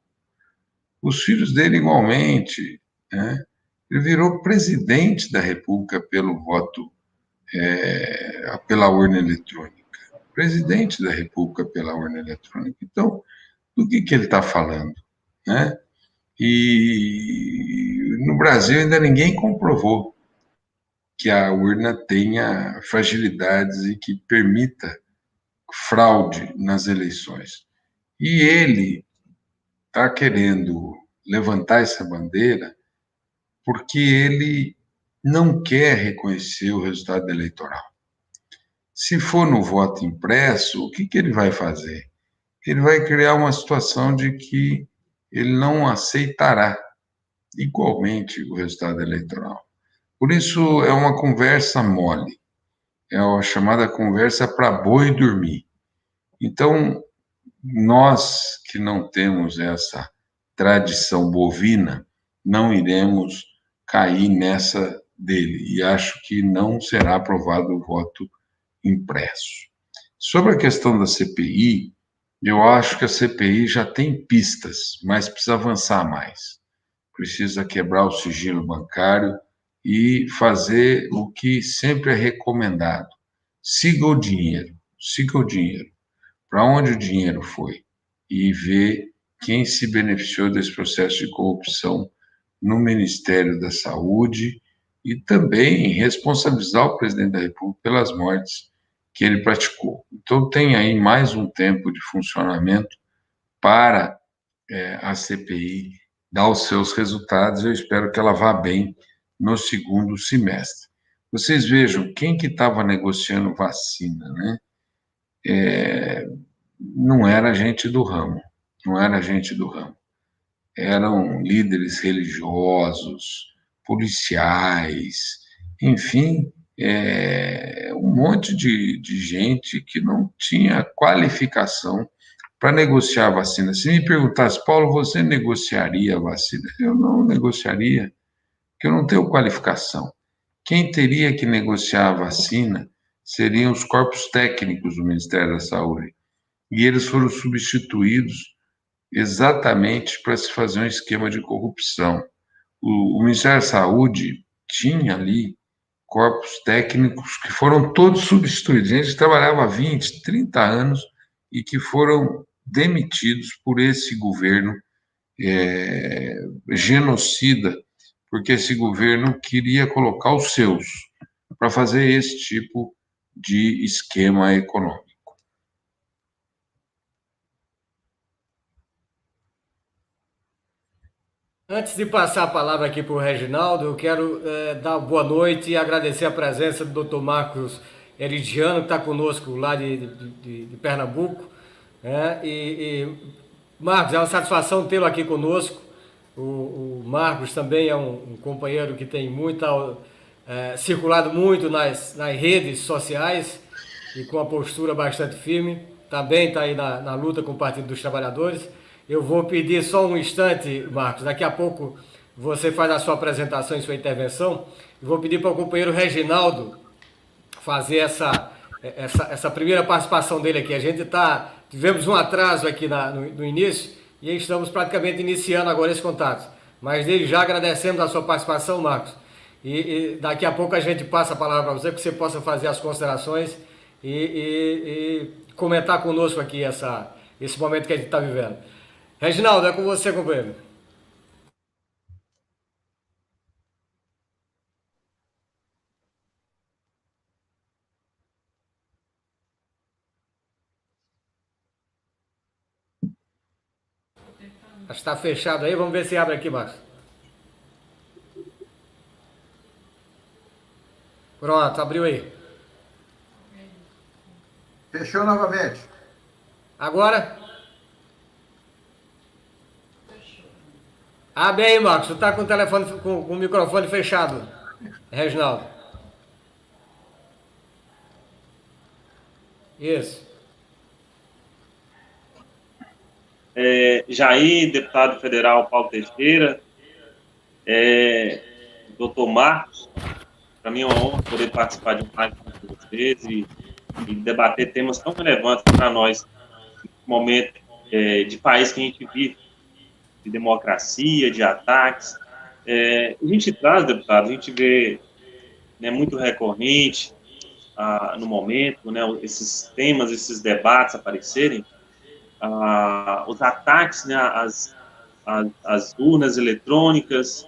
Os filhos dele, igualmente, né? Ele virou presidente da República pelo voto, pela urna eletrônica. Presidente da República pela urna eletrônica. Então, do que ele está falando, né? E no Brasil ainda ninguém comprovou que a urna tenha fragilidades e que permita fraude nas eleições. E ele está querendo levantar essa bandeira porque ele não quer reconhecer o resultado eleitoral. Se for no voto impresso, o que ele vai fazer? Ele vai criar uma situação de que ele não aceitará igualmente o resultado eleitoral. Por isso, é uma conversa mole, é a chamada conversa para boi dormir. Então, nós que não temos essa tradição bovina, não iremos cair nessa dele, e acho que não será aprovado o voto impresso. Sobre a questão da CPI, eu acho que a CPI já tem pistas, mas precisa avançar mais. Precisa quebrar o sigilo bancário e fazer o que sempre é recomendado. Siga o dinheiro, para onde o dinheiro foi, e ver quem se beneficiou desse processo de corrupção no Ministério da Saúde e também responsabilizar o presidente da República pelas mortes que ele praticou. Então, tem aí mais um tempo de funcionamento para a CPI dar os seus resultados. Eu espero que ela vá bem no segundo semestre. Vocês vejam, quem que estava negociando vacina, né? Não era gente do ramo, não era gente do ramo. Eram líderes religiosos, policiais, enfim, um monte de gente que não tinha qualificação para negociar a vacina. Se me perguntasse, Paulo, você negociaria a vacina? Eu não negociaria, porque eu não tenho qualificação. Quem teria que negociar a vacina seriam os corpos técnicos do Ministério da Saúde. E eles foram substituídos exatamente para se fazer um esquema de corrupção. O Ministério da Saúde tinha ali corpos técnicos que foram todos substituídos. A gente trabalhava há 20, 30 anos e que foram demitidos por esse governo genocida, porque esse governo queria colocar os seus para fazer esse tipo de esquema econômico. Antes de passar a palavra aqui para o Reginaldo, eu quero dar boa noite e agradecer a presença do Dr. Marcos Eridiano, que está conosco lá de Pernambuco. Marcos, é uma satisfação tê-lo aqui conosco. O Marcos também é um companheiro que tem circulado muito nas redes sociais e com a postura bastante firme. Também está aí na luta com o Partido dos Trabalhadores. Eu vou pedir só um instante, Marcos, daqui a pouco você faz a sua apresentação e sua intervenção. Eu vou pedir para o companheiro Reginaldo fazer essa primeira participação dele aqui. Tivemos um atraso aqui no início e estamos praticamente iniciando agora esse contato. Mas desde já agradecemos a sua participação, Marcos. E daqui a pouco a gente passa a palavra para você, que você possa fazer as considerações e comentar conosco aqui esse momento que a gente está vivendo. Reginaldo, é com você, companheiro. Acho que está fechado aí, vamos ver se abre aqui, Marcos. Pronto, abriu aí. Fechou novamente. Agora? Abre aí, Marcos. Tu tá com o telefone, com o microfone fechado, Reginaldo. Isso. Jair, deputado federal Paulo Teixeira, doutor Marcos, Para mim é uma honra poder participar de um live com vocês e debater temas tão relevantes para nós, no momento de país que a gente vive, de democracia, de ataques. A gente traz, deputado, a gente vê, né, muito recorrente no momento, né, esses temas, esses debates aparecerem, os ataques, né, às urnas eletrônicas,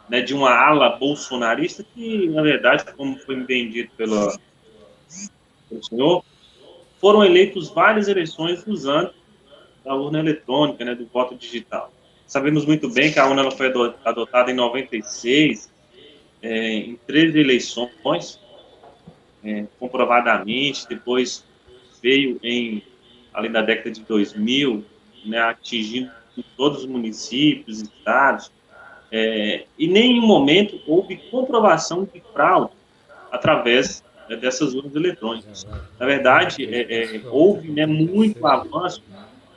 né, de uma ala bolsonarista que, na verdade, como foi bem dito pelo senhor, foram eleitos várias eleições usando a urna eletrônica, né, do voto digital. Sabemos muito bem que a urna ela foi adotada em 96, em 13 eleições, comprovadamente, depois veio ali na década de 2000, né, atingindo todos os municípios, estados, e em nenhum momento houve comprovação de fraude através dessas urnas eletrônicas. Na verdade, houve, né, muito avanço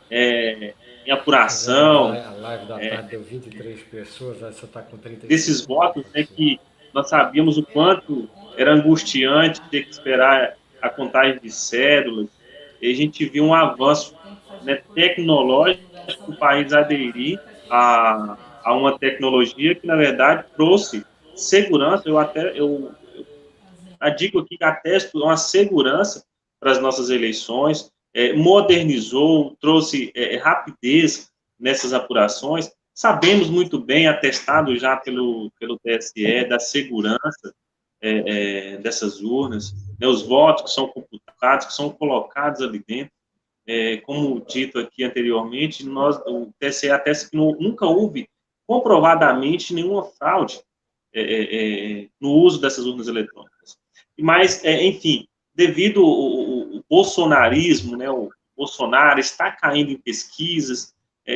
em apuração. A live da tarde deu 23 pessoas, você está com 35. Desses votos, né, que nós sabíamos o quanto era angustiante ter que esperar a contagem de cédulas, e a gente viu um avanço, né, tecnológico para o país aderir a uma tecnologia que, na verdade, trouxe segurança. Eu digo aqui que atesto uma segurança para as nossas eleições, modernizou, trouxe rapidez nessas apurações. Sabemos muito bem, atestado já pelo TSE, da segurança dessas urnas, né, os votos que são computados, que são colocados ali dentro. Como dito aqui anteriormente, o TSE atesta que nunca houve comprovadamente nenhuma fraude no uso dessas urnas eletrônicas. Mas, enfim, devido ao bolsonarismo, né, o Bolsonaro está caindo em pesquisas,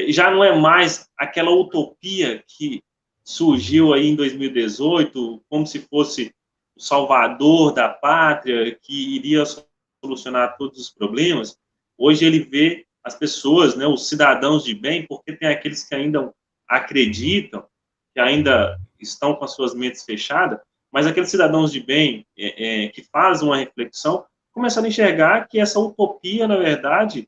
já não é mais aquela utopia que surgiu aí em 2018, como se fosse o salvador da pátria, que iria solucionar todos os problemas. Hoje ele vê as pessoas, né, os cidadãos de bem, porque tem aqueles que ainda acreditam, que ainda estão com as suas mentes fechadas, mas aqueles cidadãos de bem que fazem uma reflexão, começaram a enxergar que essa utopia, na verdade,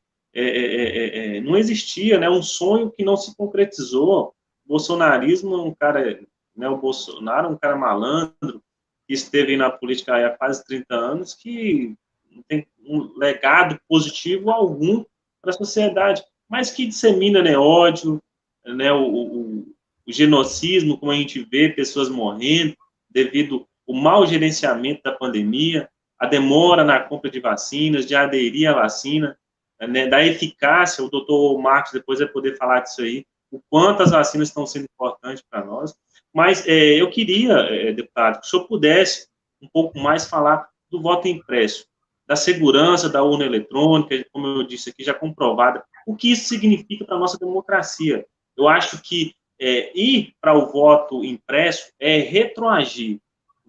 não existia, né, um sonho que não se concretizou. O bolsonarismo é um cara, né, o Bolsonaro é um cara malandro, que esteve na política há quase 30 anos, que não tem um legado positivo algum para a sociedade, mas que dissemina, né, ódio, né, o genocismo, como a gente vê, pessoas morrendo devido ao mau gerenciamento da pandemia, a demora na compra de vacinas, de aderir à vacina, né, da eficácia. O doutor Marcos depois vai poder falar disso aí, o quanto as vacinas estão sendo importantes para nós. Mas eu queria, deputado, que o senhor pudesse um pouco mais falar do voto impresso, da segurança da urna eletrônica, como eu disse aqui, já comprovada, o que isso significa para a nossa democracia. Eu acho que ir para o voto impresso é retroagir,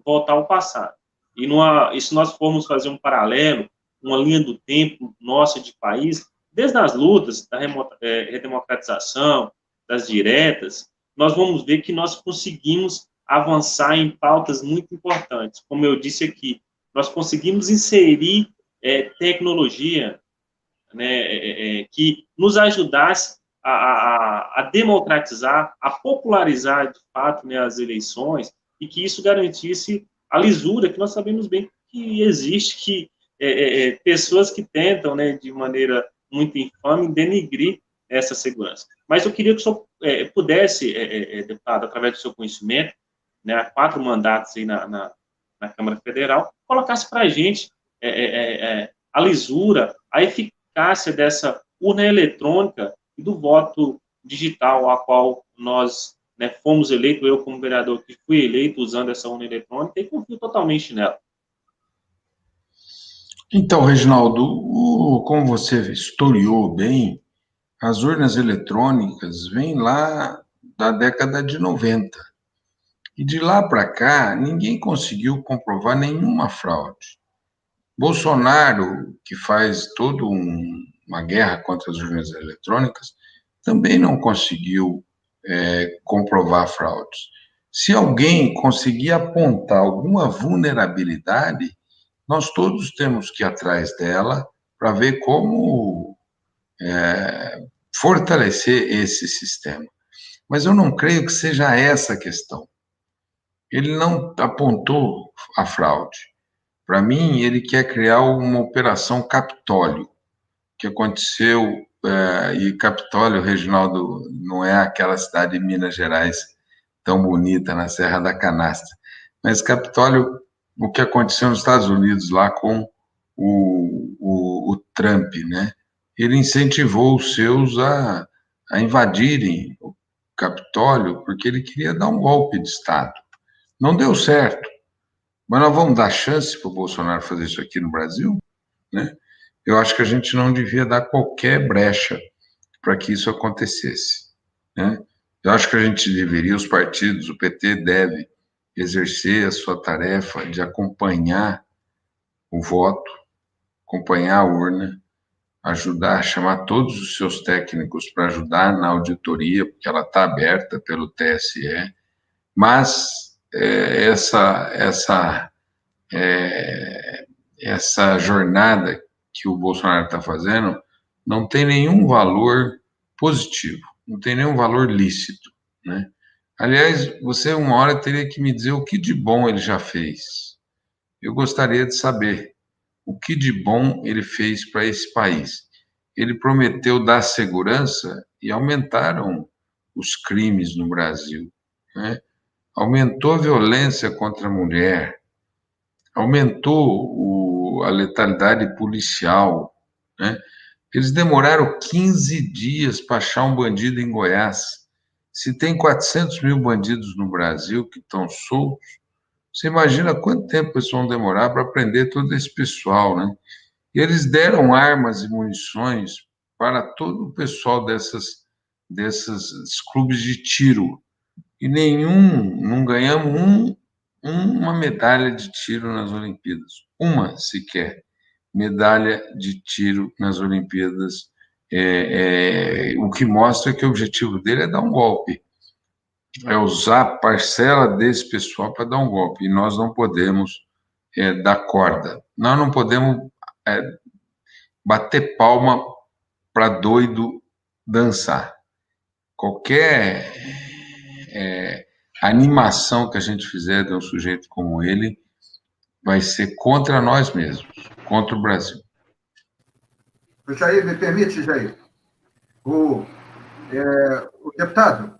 voltar ao passado. E se nós formos fazer um paralelo, uma linha do tempo nossa de país, desde as lutas da redemocratização, das diretas, nós vamos ver que nós conseguimos avançar em pautas muito importantes. Como eu disse aqui, nós conseguimos inserir tecnologia, né, que nos ajudasse a democratizar, a popularizar, de fato, né, as eleições, e que isso garantisse a lisura, que nós sabemos bem que existe, que pessoas que tentam, né, de maneira muito infame, denigrir essa segurança. Mas eu queria que o senhor pudesse, deputado, através do seu conhecimento, né, há 4 mandatos aí na Câmara Federal, colocasse para a gente a lisura, a eficácia dessa urna eletrônica e do voto digital, a qual nós, né, fomos eleitos, eu como vereador que fui eleito usando essa urna eletrônica e confio totalmente nela. Então, Reginaldo, como você historiou bem, as urnas eletrônicas vêm lá da década de 90. E de lá para cá, ninguém conseguiu comprovar nenhuma fraude. Bolsonaro, que faz toda uma guerra contra as urnas eletrônicas, também não conseguiu comprovar fraudes. Se alguém conseguir apontar alguma vulnerabilidade, nós todos temos que ir atrás dela para ver como fortalecer esse sistema. Mas eu não creio que seja essa a questão. Ele não apontou a fraude. Para mim, ele quer criar uma operação Capitólio, que aconteceu, e Capitólio, Reginaldo, não é aquela cidade de Minas Gerais tão bonita, na Serra da Canastra, mas Capitólio, o que aconteceu nos Estados Unidos lá com o Trump, né? Ele incentivou os seus a invadirem o Capitólio porque ele queria dar um golpe de Estado. Não deu certo, mas nós vamos dar chance para o Bolsonaro fazer isso aqui no Brasil, né? Eu acho que a gente não devia dar qualquer brecha para que isso acontecesse, né? Eu acho que a gente deveria, os partidos, o PT deve exercer a sua tarefa de acompanhar o voto, acompanhar a urna, ajudar a chamar todos os seus técnicos para ajudar na auditoria, porque ela está aberta pelo TSE, mas essa jornada que o Bolsonaro está fazendo não tem nenhum valor positivo, não tem nenhum valor lícito, né? Aliás, você uma hora teria que me dizer o que de bom ele já fez. Eu gostaria de saber o que de bom ele fez para esse país. Ele prometeu dar segurança e aumentaram os crimes no Brasil, né? Aumentou a violência contra a mulher, aumentou a letalidade policial, né? Eles demoraram 15 dias para achar um bandido em Goiás. Se tem 400 mil bandidos no Brasil que estão soltos, você imagina quanto tempo eles vão demorar para prender todo esse pessoal, né? E eles deram armas e munições para todo o pessoal desses clubes de tiro. E não ganhamos uma medalha de tiro nas Olimpíadas. Uma sequer medalha de tiro nas Olimpíadas. O que mostra que o objetivo dele é dar um golpe. É usar parcela desse pessoal para dar um golpe. E nós não podemos dar corda. Nós não podemos bater palma para doido dançar. Qualquer animação que a gente fizer de um sujeito como ele vai ser contra nós mesmos, contra o Brasil. Jair, me permite, Jair? O deputado,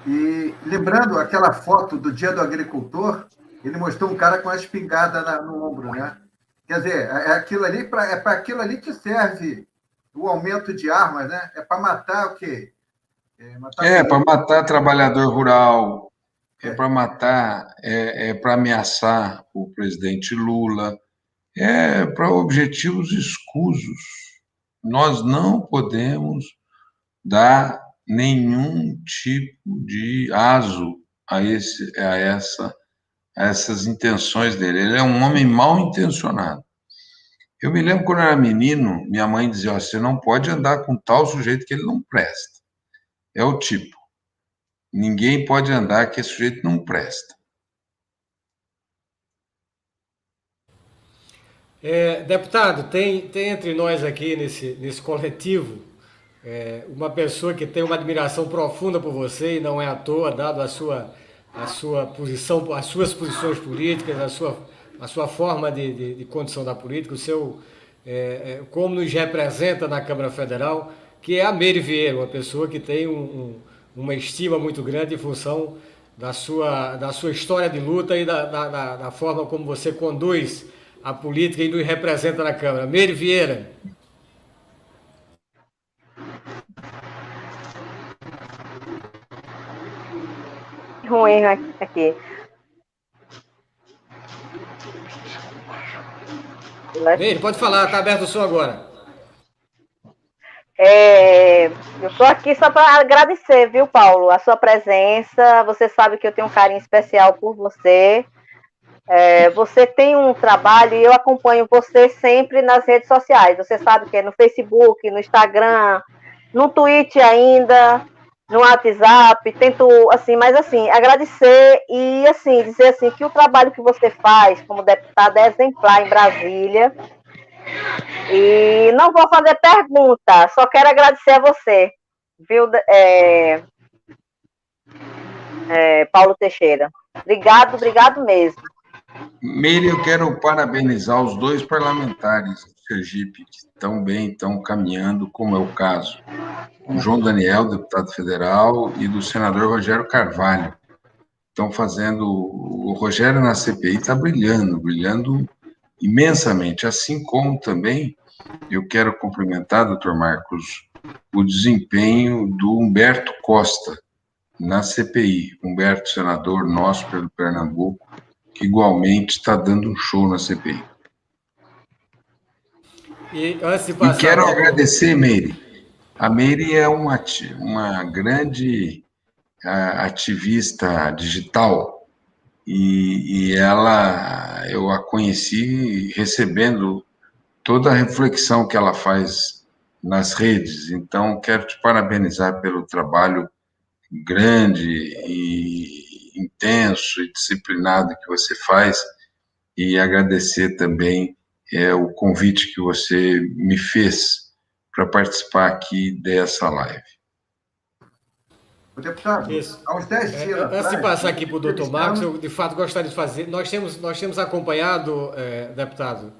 e lembrando aquela foto do Dia do Agricultor, ele mostrou um cara com uma espingarda no ombro, né? Quer dizer, é para aquilo ali que serve o aumento de armas, né? É para matar o quê? Para matar trabalhador rural, para matar, para ameaçar o presidente Lula, para objetivos escusos. Nós não podemos dar nenhum tipo de aso a essas intenções dele. Ele é um homem mal intencionado. Eu me lembro quando eu era menino, minha mãe dizia: você não pode andar com tal sujeito que ele não presta. É o tipo. Ninguém pode andar que esse sujeito não presta. Deputado, tem entre nós aqui nesse coletivo uma pessoa que tem uma admiração profunda por você, e não é à toa, dado a sua posição, as suas posições políticas, a sua forma de condução da política, o seu como nos representa na Câmara Federal, que é a Meire Vieira, uma pessoa que tem uma estima muito grande em função da sua história de luta e da forma como você conduz a política e nos representa na Câmara. Meire Vieira. Ruim aqui. Meire, pode falar, está aberto o som agora. Eu estou aqui só para agradecer, viu, Paulo, a sua presença. Você sabe que eu tenho um carinho especial por você. Você tem um trabalho e eu acompanho você sempre nas redes sociais. Você sabe que é no Facebook, no Instagram, no Twitter ainda. no WhatsApp, tento, assim, mas assim, agradecer e, assim, dizer assim, que o trabalho que você faz como deputada é exemplar em Brasília. E não vou fazer pergunta, só quero agradecer a você, viu, Paulo Teixeira. Obrigado mesmo. Meire, eu quero parabenizar os dois parlamentares do Sergipe que estão bem, estão caminhando, como é o caso do João Daniel, deputado federal, e do senador Rogério Carvalho. Estão fazendo. O Rogério na CPI está brilhando imensamente, assim como também eu quero cumprimentar, doutor Marcos, o desempenho do Humberto Costa na CPI. Humberto, senador nosso pelo Pernambuco, que igualmente está dando um show na CPI. E antes de E passar quero aqui agradecer, Meire. A Meire é uma grande ativista digital e eu a conheci recebendo toda a reflexão que ela faz nas redes. Então, quero te parabenizar pelo trabalho grande e intenso e disciplinado que você faz e agradecer também o convite que você me fez para participar aqui dessa live. Deputado, isso. há uns 10 dias atrás... Antes de passar aqui para o doutor Marcos, eu de fato gostaria de fazer. Nós temos acompanhado, deputado,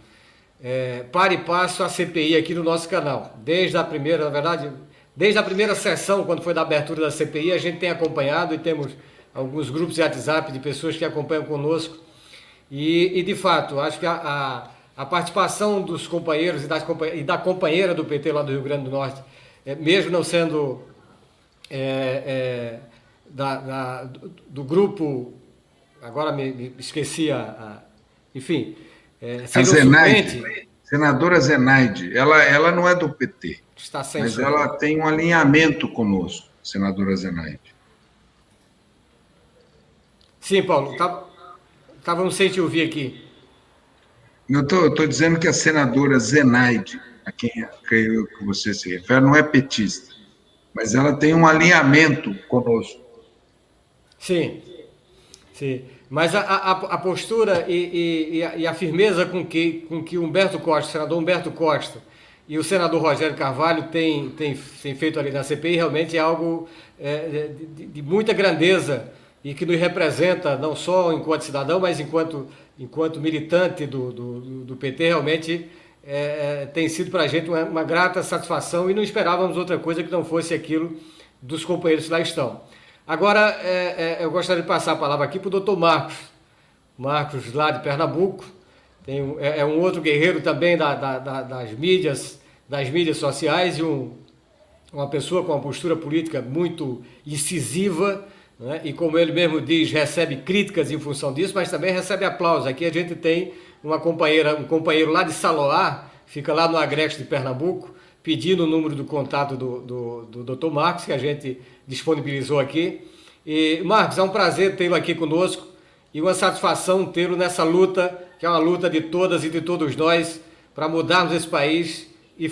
para e passo a CPI aqui no nosso canal. Desde a primeira, na verdade, desde a primeira sessão, quando foi da abertura da CPI, a gente tem acompanhado e temos alguns grupos de WhatsApp de pessoas que acompanham conosco. E de fato, acho que a participação dos companheiros e da companheira do PT lá do Rio Grande do Norte, mesmo não sendo do grupo, agora me esqueci enfim, A Zenaide, senadora Zenaide, ela não é do PT, está sem mas som. ela tem um alinhamento conosco, senadora Zenaide. Sim, Paulo, estávamos sem te ouvir aqui. Eu estou dizendo que a senadora Zenaide, a quem creio que você se refere, não é petista, mas ela tem um alinhamento conosco. Sim, sim. Mas a postura e a firmeza com que Humberto Costa, o senador Humberto Costa e o senador Rogério Carvalho têm feito ali na CPI realmente é algo de muita grandeza e que nos representa não só enquanto cidadão, mas enquanto militante do PT, realmente tem sido para a gente uma grata satisfação e não esperávamos outra coisa que não fosse aquilo dos companheiros que lá estão. Agora, eu gostaria de passar a palavra aqui para o doutor Marcos, lá de Pernambuco, é um outro guerreiro também das mídias sociais e uma pessoa com uma postura política muito incisiva, né? E como ele mesmo diz, recebe críticas em função disso, mas também recebe aplausos. Aqui a gente tem um companheiro lá de Saloá, fica lá no Agreste de Pernambuco, pedindo o número do contato do Dr. Marcos, que a gente disponibilizou aqui. E, Marcos, é um prazer tê-lo aqui conosco e uma satisfação tê-lo nessa luta, que é uma luta de todas e de todos nós, para mudarmos esse país e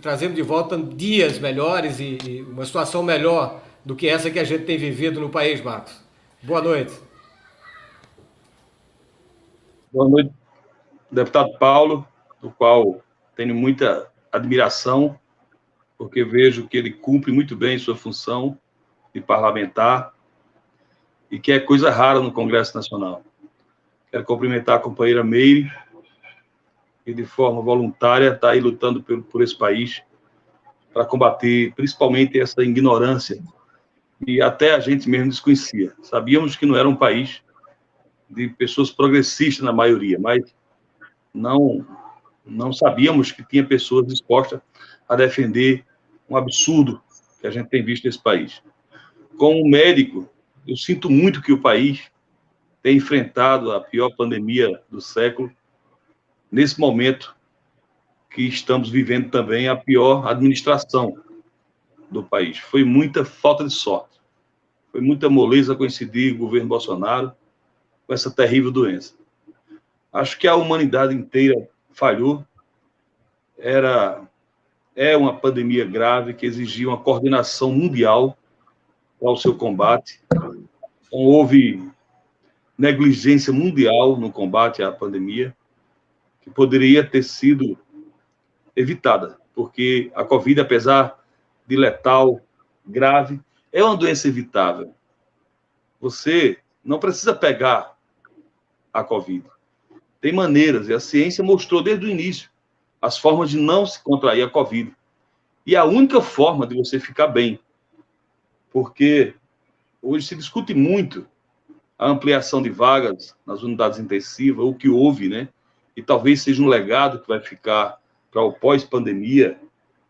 trazermos de volta dias melhores e uma situação melhor do que essa que a gente tem vivido no país, Marcos. Boa noite. Boa noite, deputado Paulo, do qual tenho muita admiração, porque vejo que ele cumpre muito bem sua função de parlamentar e que é coisa rara no Congresso Nacional. Quero cumprimentar a companheira Meire, que de forma voluntária está aí lutando por esse país, para combater principalmente essa ignorância e até a gente mesmo desconhecia. Sabíamos que não era um país de pessoas progressistas na maioria, mas não sabíamos que tinha pessoas dispostas a defender um absurdo que a gente tem visto nesse país. Como médico, eu sinto muito que o país tem enfrentado a pior pandemia do século, nesse momento que estamos vivendo também a pior administração do país. Foi muita falta de sorte. Foi muita moleza coincidir o governo Bolsonaro com essa terrível doença. Acho que a humanidade inteira falhou. É uma pandemia grave que exigia uma coordenação mundial para o seu combate. Então, houve negligência mundial no combate à pandemia, que poderia ter sido evitada, porque a Covid, apesar de letal, grave, é uma doença evitável. Você não precisa pegar a Covid. Tem maneiras, e a ciência mostrou desde o início as formas de não se contrair a Covid. E a única forma de você ficar bem, porque hoje se discute muito a ampliação de vagas nas unidades intensivas, o que houve, né? E talvez seja um legado que vai ficar para o pós-pandemia,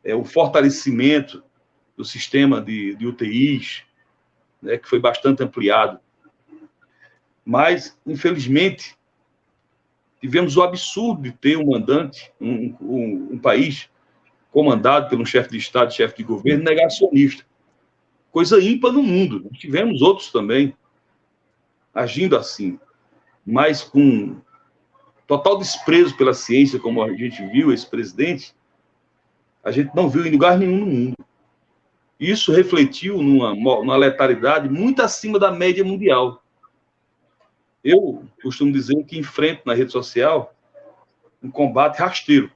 o fortalecimento do sistema de UTIs, né, que foi bastante ampliado. Mas, infelizmente, tivemos o absurdo de ter um mandante, um país comandado por um chefe de Estado, chefe de governo, negacionista. Coisa ímpar no mundo. Tivemos outros também agindo assim, mas com total desprezo pela ciência, como a gente viu esse presidente, a gente não viu em lugar nenhum no mundo. Isso refletiu numa letalidade muito acima da média mundial. Eu costumo dizer que enfrento na rede social um combate rasteiro,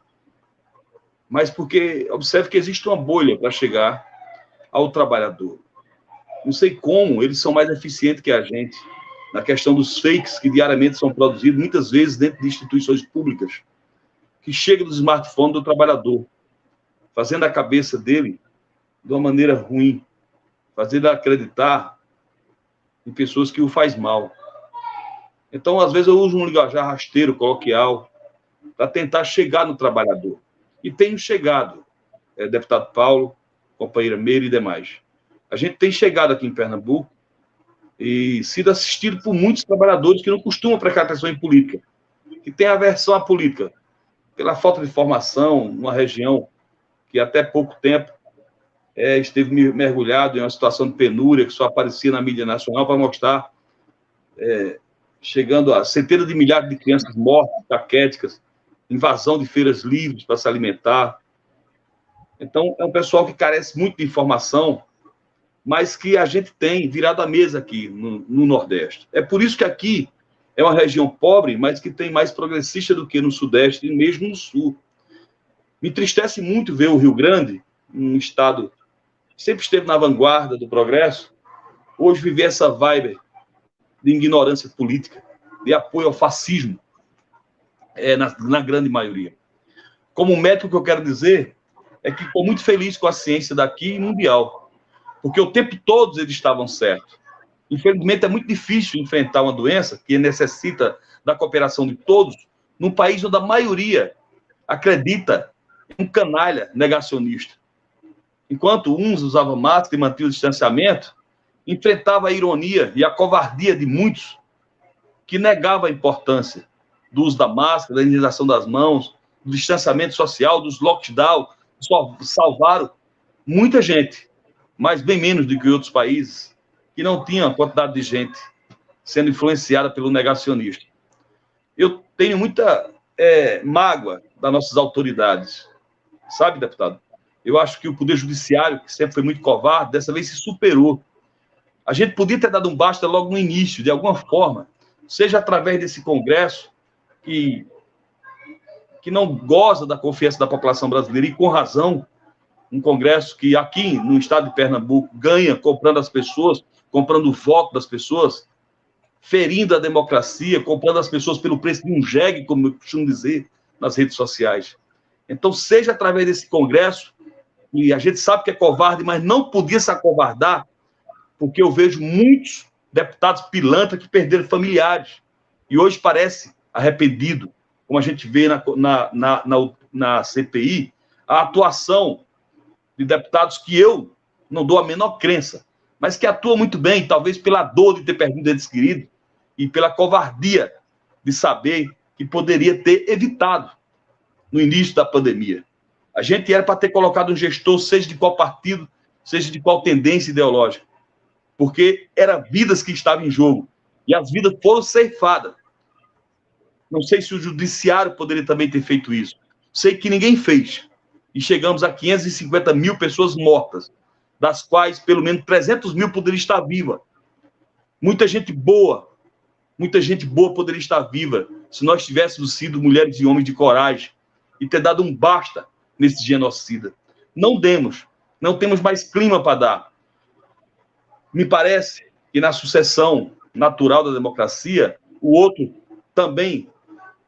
mas porque observe que existe uma bolha para chegar ao trabalhador. Não sei como eles são mais eficientes que a gente na questão dos fakes que diariamente são produzidos, muitas vezes dentro de instituições públicas, que chega do smartphone do trabalhador, fazendo a cabeça dele de uma maneira ruim, fazendo acreditar em pessoas que o faz mal. Então, às vezes, eu uso um linguajar rasteiro, coloquial, para tentar chegar no trabalhador. E tenho chegado, deputado Paulo, companheira Meire e demais. A gente tem chegado aqui em Pernambuco e sido assistido por muitos trabalhadores que não costumam prestar atenção em política, que têm aversão à política, pela falta de formação, numa região que até pouco tempo esteve mergulhado em uma situação de penúria, que só aparecia na mídia nacional para mostrar, chegando a centenas de milhares de crianças mortas, caquéticas, invasão de feiras livres para se alimentar. Então, é um pessoal que carece muito de informação, mas que a gente tem virado a mesa aqui no Nordeste. É por isso que aqui é uma região pobre, mas que tem mais progressista do que no Sudeste e mesmo no Sul. Me entristece muito ver o Rio Grande, um estado que sempre esteve na vanguarda do progresso, hoje viver essa vibe de ignorância política, de apoio ao fascismo, na grande maioria. Como médico, o que eu quero dizer é que estou muito feliz com a ciência daqui e mundial, porque o tempo todo eles estavam certos. Infelizmente, é muito difícil enfrentar uma doença que necessita da cooperação de todos, num país onde a maioria acredita em um canalha negacionista. Enquanto uns usavam máscara e mantinham o distanciamento, enfrentava a ironia e a covardia de muitos que negavam a importância do uso da máscara, da higienização das mãos, do distanciamento social, dos lockdown, só salvaram muita gente, mas bem menos do que outros países, que não tinham a quantidade de gente sendo influenciada pelo negacionista. Eu tenho muita mágoa das nossas autoridades, sabe, deputado? Eu acho que o Poder Judiciário, que sempre foi muito covarde, dessa vez se superou. A gente podia ter dado um basta logo no início, de alguma forma, seja através desse Congresso, que não goza da confiança da população brasileira, e com razão, um Congresso que aqui no estado de Pernambuco ganha comprando as pessoas, comprando o voto das pessoas, ferindo a democracia, comprando as pessoas pelo preço de um jegue, como eu costumo dizer, nas redes sociais. Então, seja através desse Congresso, e a gente sabe que é covarde, mas não podia se acovardar, porque eu vejo muitos deputados pilantras que perderam familiares, e hoje parece arrependido, como a gente vê na CPI, a atuação de deputados que eu não dou a menor crença, mas que atuam muito bem, talvez pela dor de ter perdido entes queridos e pela covardia de saber que poderia ter evitado no início da pandemia. A gente era para ter colocado um gestor, seja de qual partido, seja de qual tendência ideológica, porque eram vidas que estavam em jogo, e as vidas foram ceifadas. Não sei se o judiciário poderia também ter feito isso. Sei que ninguém fez. E chegamos a 550 mil pessoas mortas, das quais pelo menos 300 mil poderiam estar viva. Muita gente boa poderia estar viva se nós tivéssemos sido mulheres e homens de coragem e ter dado um basta nesse genocida. Não demos, não temos mais clima para dar. Me parece que na sucessão natural da democracia, o outro também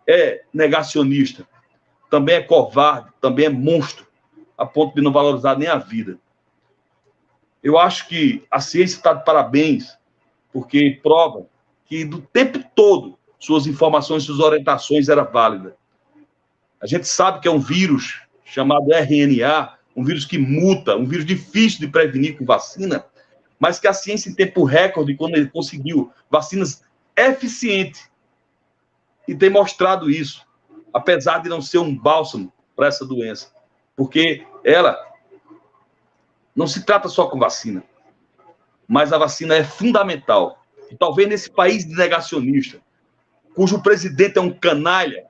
é negacionista, também é covarde, também é monstro, a ponto de não valorizar nem a vida. Eu acho que a ciência está de parabéns, porque prova que do tempo todo suas informações, suas orientações eram válidas. A gente sabe que é um vírus chamado RNA, um vírus que muta, um vírus difícil de prevenir com vacina, mas que a ciência em tempo recorde, quando ele conseguiu vacinas eficientes, e tem mostrado isso, apesar de não ser um bálsamo para essa doença, porque ela não se trata só com vacina, mas a vacina é fundamental. E talvez nesse país de negacionista, cujo presidente é um canalha,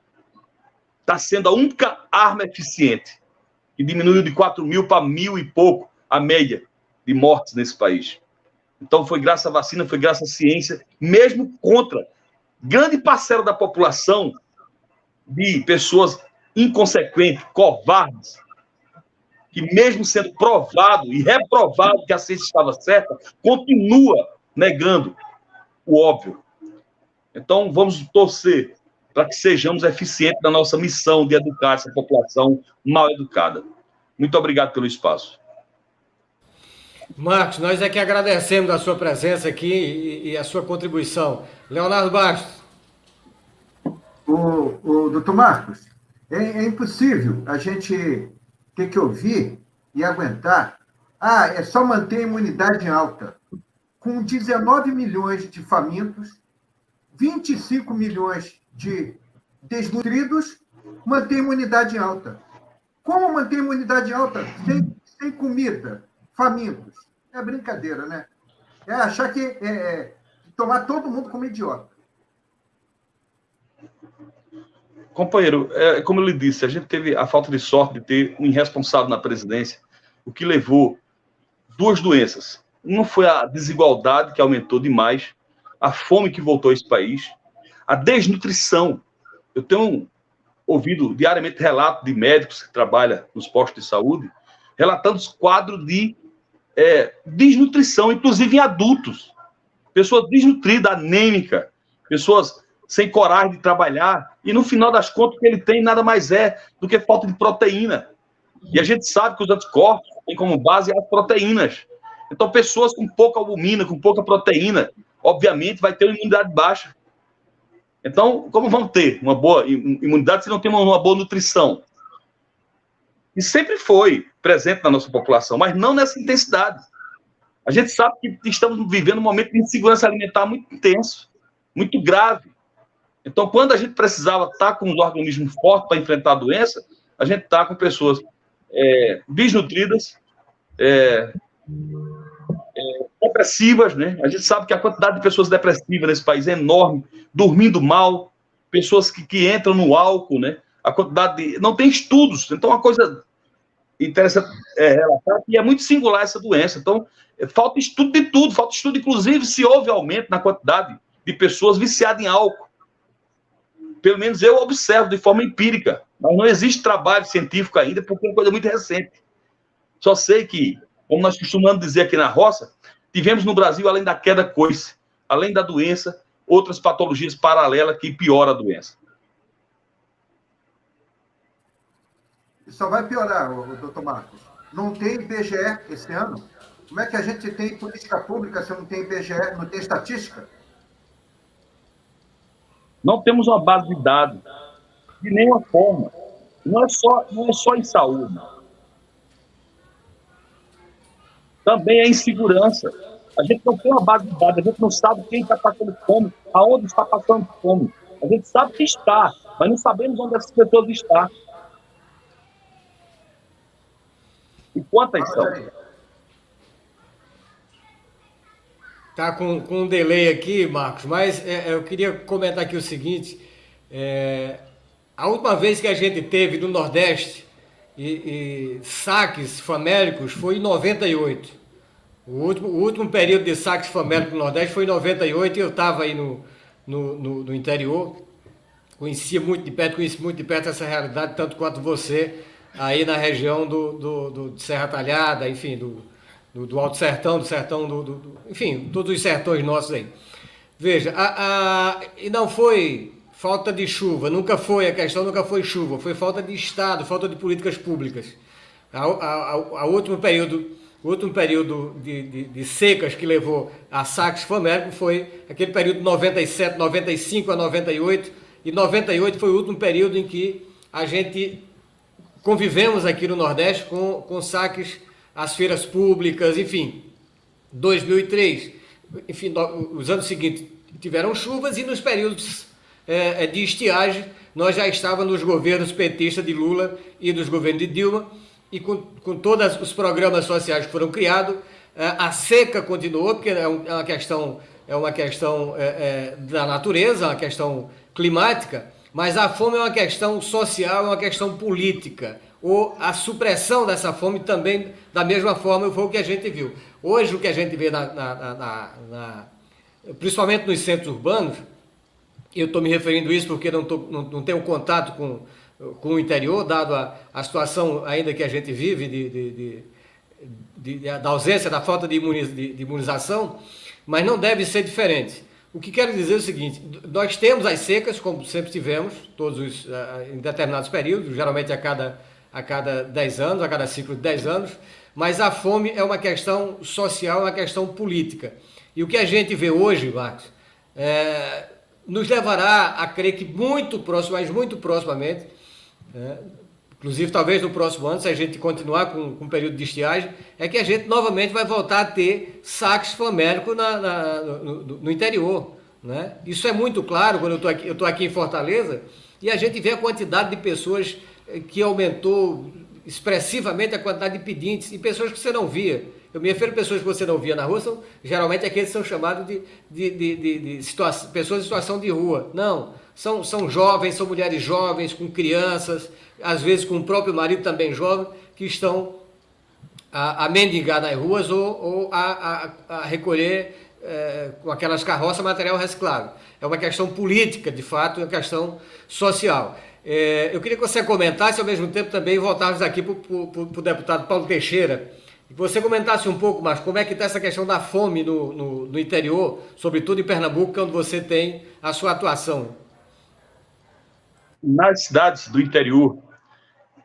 está sendo a única arma eficiente, que diminuiu de 4 mil para 1.000 e pouco a média de mortes nesse país. Então foi graças à vacina, foi graças à ciência, mesmo contra grande parcela da população de pessoas inconsequentes, covardes, que mesmo sendo provado e reprovado que a ciência estava certa, continua negando o óbvio. Então vamos torcer para que sejamos eficientes na nossa missão de educar essa população mal educada. Muito obrigado pelo espaço. Marcos, nós é que agradecemos a sua presença aqui e a sua contribuição. Leonardo Bastos. O doutor Marcos, é impossível a gente ter que ouvir e aguentar. É só manter a imunidade alta. Com 19 milhões de famintos, 25 milhões de desnutridos, manter a imunidade alta. Como manter a imunidade alta sem comida, famintos? É brincadeira, né? É achar que tomar todo mundo como idiota. Companheiro, como eu lhe disse, a gente teve a falta de sorte de ter um irresponsável na presidência, o que levou duas doenças. Uma foi a desigualdade, que aumentou demais, a fome que voltou a esse país, a desnutrição. Eu tenho ouvido diariamente relatos de médicos que trabalham nos postos de saúde, relatando os quadros de desnutrição, inclusive em adultos. Pessoas desnutridas, anêmicas, pessoas sem coragem de trabalhar, e no final das contas o que ele tem nada mais é do que falta de proteína. E a gente sabe que os anticorpos têm como base as proteínas. Então, pessoas com pouca albumina, com pouca proteína, obviamente vai ter uma imunidade baixa. Então, como vão ter uma boa imunidade se não tem uma boa nutrição? E sempre foi presente na nossa população, mas não nessa intensidade. A gente sabe que estamos vivendo um momento de insegurança alimentar muito intenso, muito grave. Então, quando a gente precisava estar com os organismos fortes para enfrentar a doença, a gente está com pessoas desnutridas, depressivas, né? A gente sabe que a quantidade de pessoas depressivas nesse país é enorme, dormindo mal, pessoas que entram no álcool, né? A quantidade de... Não tem estudos, então uma coisa interessante relatar que é muito singular essa doença. Então, falta estudo de tudo, falta estudo, inclusive, se houve aumento na quantidade de pessoas viciadas em álcool. Pelo menos eu observo de forma empírica, mas não existe trabalho científico ainda, porque é uma coisa muito recente. Só sei que, como nós costumamos dizer aqui na roça, tivemos no Brasil, além da queda coice, além da doença, outras patologias paralelas que pioram a doença. Só vai piorar, doutor Marcos. Não tem IBGE esse ano? Como é que a gente tem política pública se não tem IBGE, não tem estatística? Não temos uma base de dados, de nenhuma forma. Não é só em saúde. Também é insegurança. A gente não tem uma base de dados, a gente não sabe quem está passando fome, aonde está passando fome. A gente sabe que está, mas não sabemos onde essas pessoas estão. E quantas são? Está com um delay aqui, Marcos, mas eu queria comentar aqui o seguinte, a última vez que a gente teve no Nordeste saques famélicos foi em 98. O último período de saques famélicos no Nordeste foi em 98 e eu estava aí no interior. Conheci muito de perto essa realidade, tanto quanto você, aí na região de Serra Talhada, enfim, do Alto Sertão, enfim, todos os sertões nossos aí. Veja, e não foi falta de chuva, a questão nunca foi chuva, foi falta de Estado, falta de políticas públicas. O último período de secas que levou a saques famélicos foi aquele período de 97, 95 a 98, e 98 foi o último período em que a gente convivemos aqui no Nordeste com saques às feiras públicas, enfim. 2003, enfim, os anos seguintes tiveram chuvas e nos períodos de estiagem nós já estávamos nos governos petistas de Lula e dos governos de Dilma, e com todos os programas sociais que foram criados, a seca continuou, porque é uma questão da natureza, uma questão climática, mas a fome é uma questão social, é uma questão política. Ou a supressão dessa fome também, da mesma forma, foi o que a gente viu. Hoje, o que a gente vê, principalmente nos centros urbanos, eu estou me referindo a isso porque não tenho contato com o interior, dado a situação ainda que a gente vive da ausência, da falta de imunização, mas não deve ser diferente. O que quero dizer é o seguinte: nós temos as secas, como sempre tivemos, em determinados períodos, geralmente a cada 10 anos, a cada ciclo de 10 anos, mas a fome é uma questão social, é uma questão política. E o que a gente vê hoje, Marcos, nos levará a crer que muito próximo, mas muito proximamente, inclusive talvez no próximo ano, se a gente continuar com um período de estiagem, é que a gente novamente vai voltar a ter saques famélicos no interior, né? Isso é muito claro quando eu estou aqui em Fortaleza e a gente vê a quantidade de pessoas que aumentou expressivamente, a quantidade de pedintes e pessoas que você não via. Eu me refiro a pessoas que você não via na rua, são geralmente aqueles que são chamados de pessoas em situação de rua. Não, são jovens, são mulheres jovens, com crianças, às vezes com o próprio marido também jovem, que estão a mendigar nas ruas ou a recolher com aquelas carroças material reciclável. É uma questão política, de fato, é uma questão social. Eu queria que você comentasse, ao mesmo tempo também voltarmos aqui para o deputado Paulo Teixeira, que você comentasse um pouco mais como é que está essa questão da fome no interior, sobretudo em Pernambuco, onde você tem a sua atuação. Nas cidades do interior,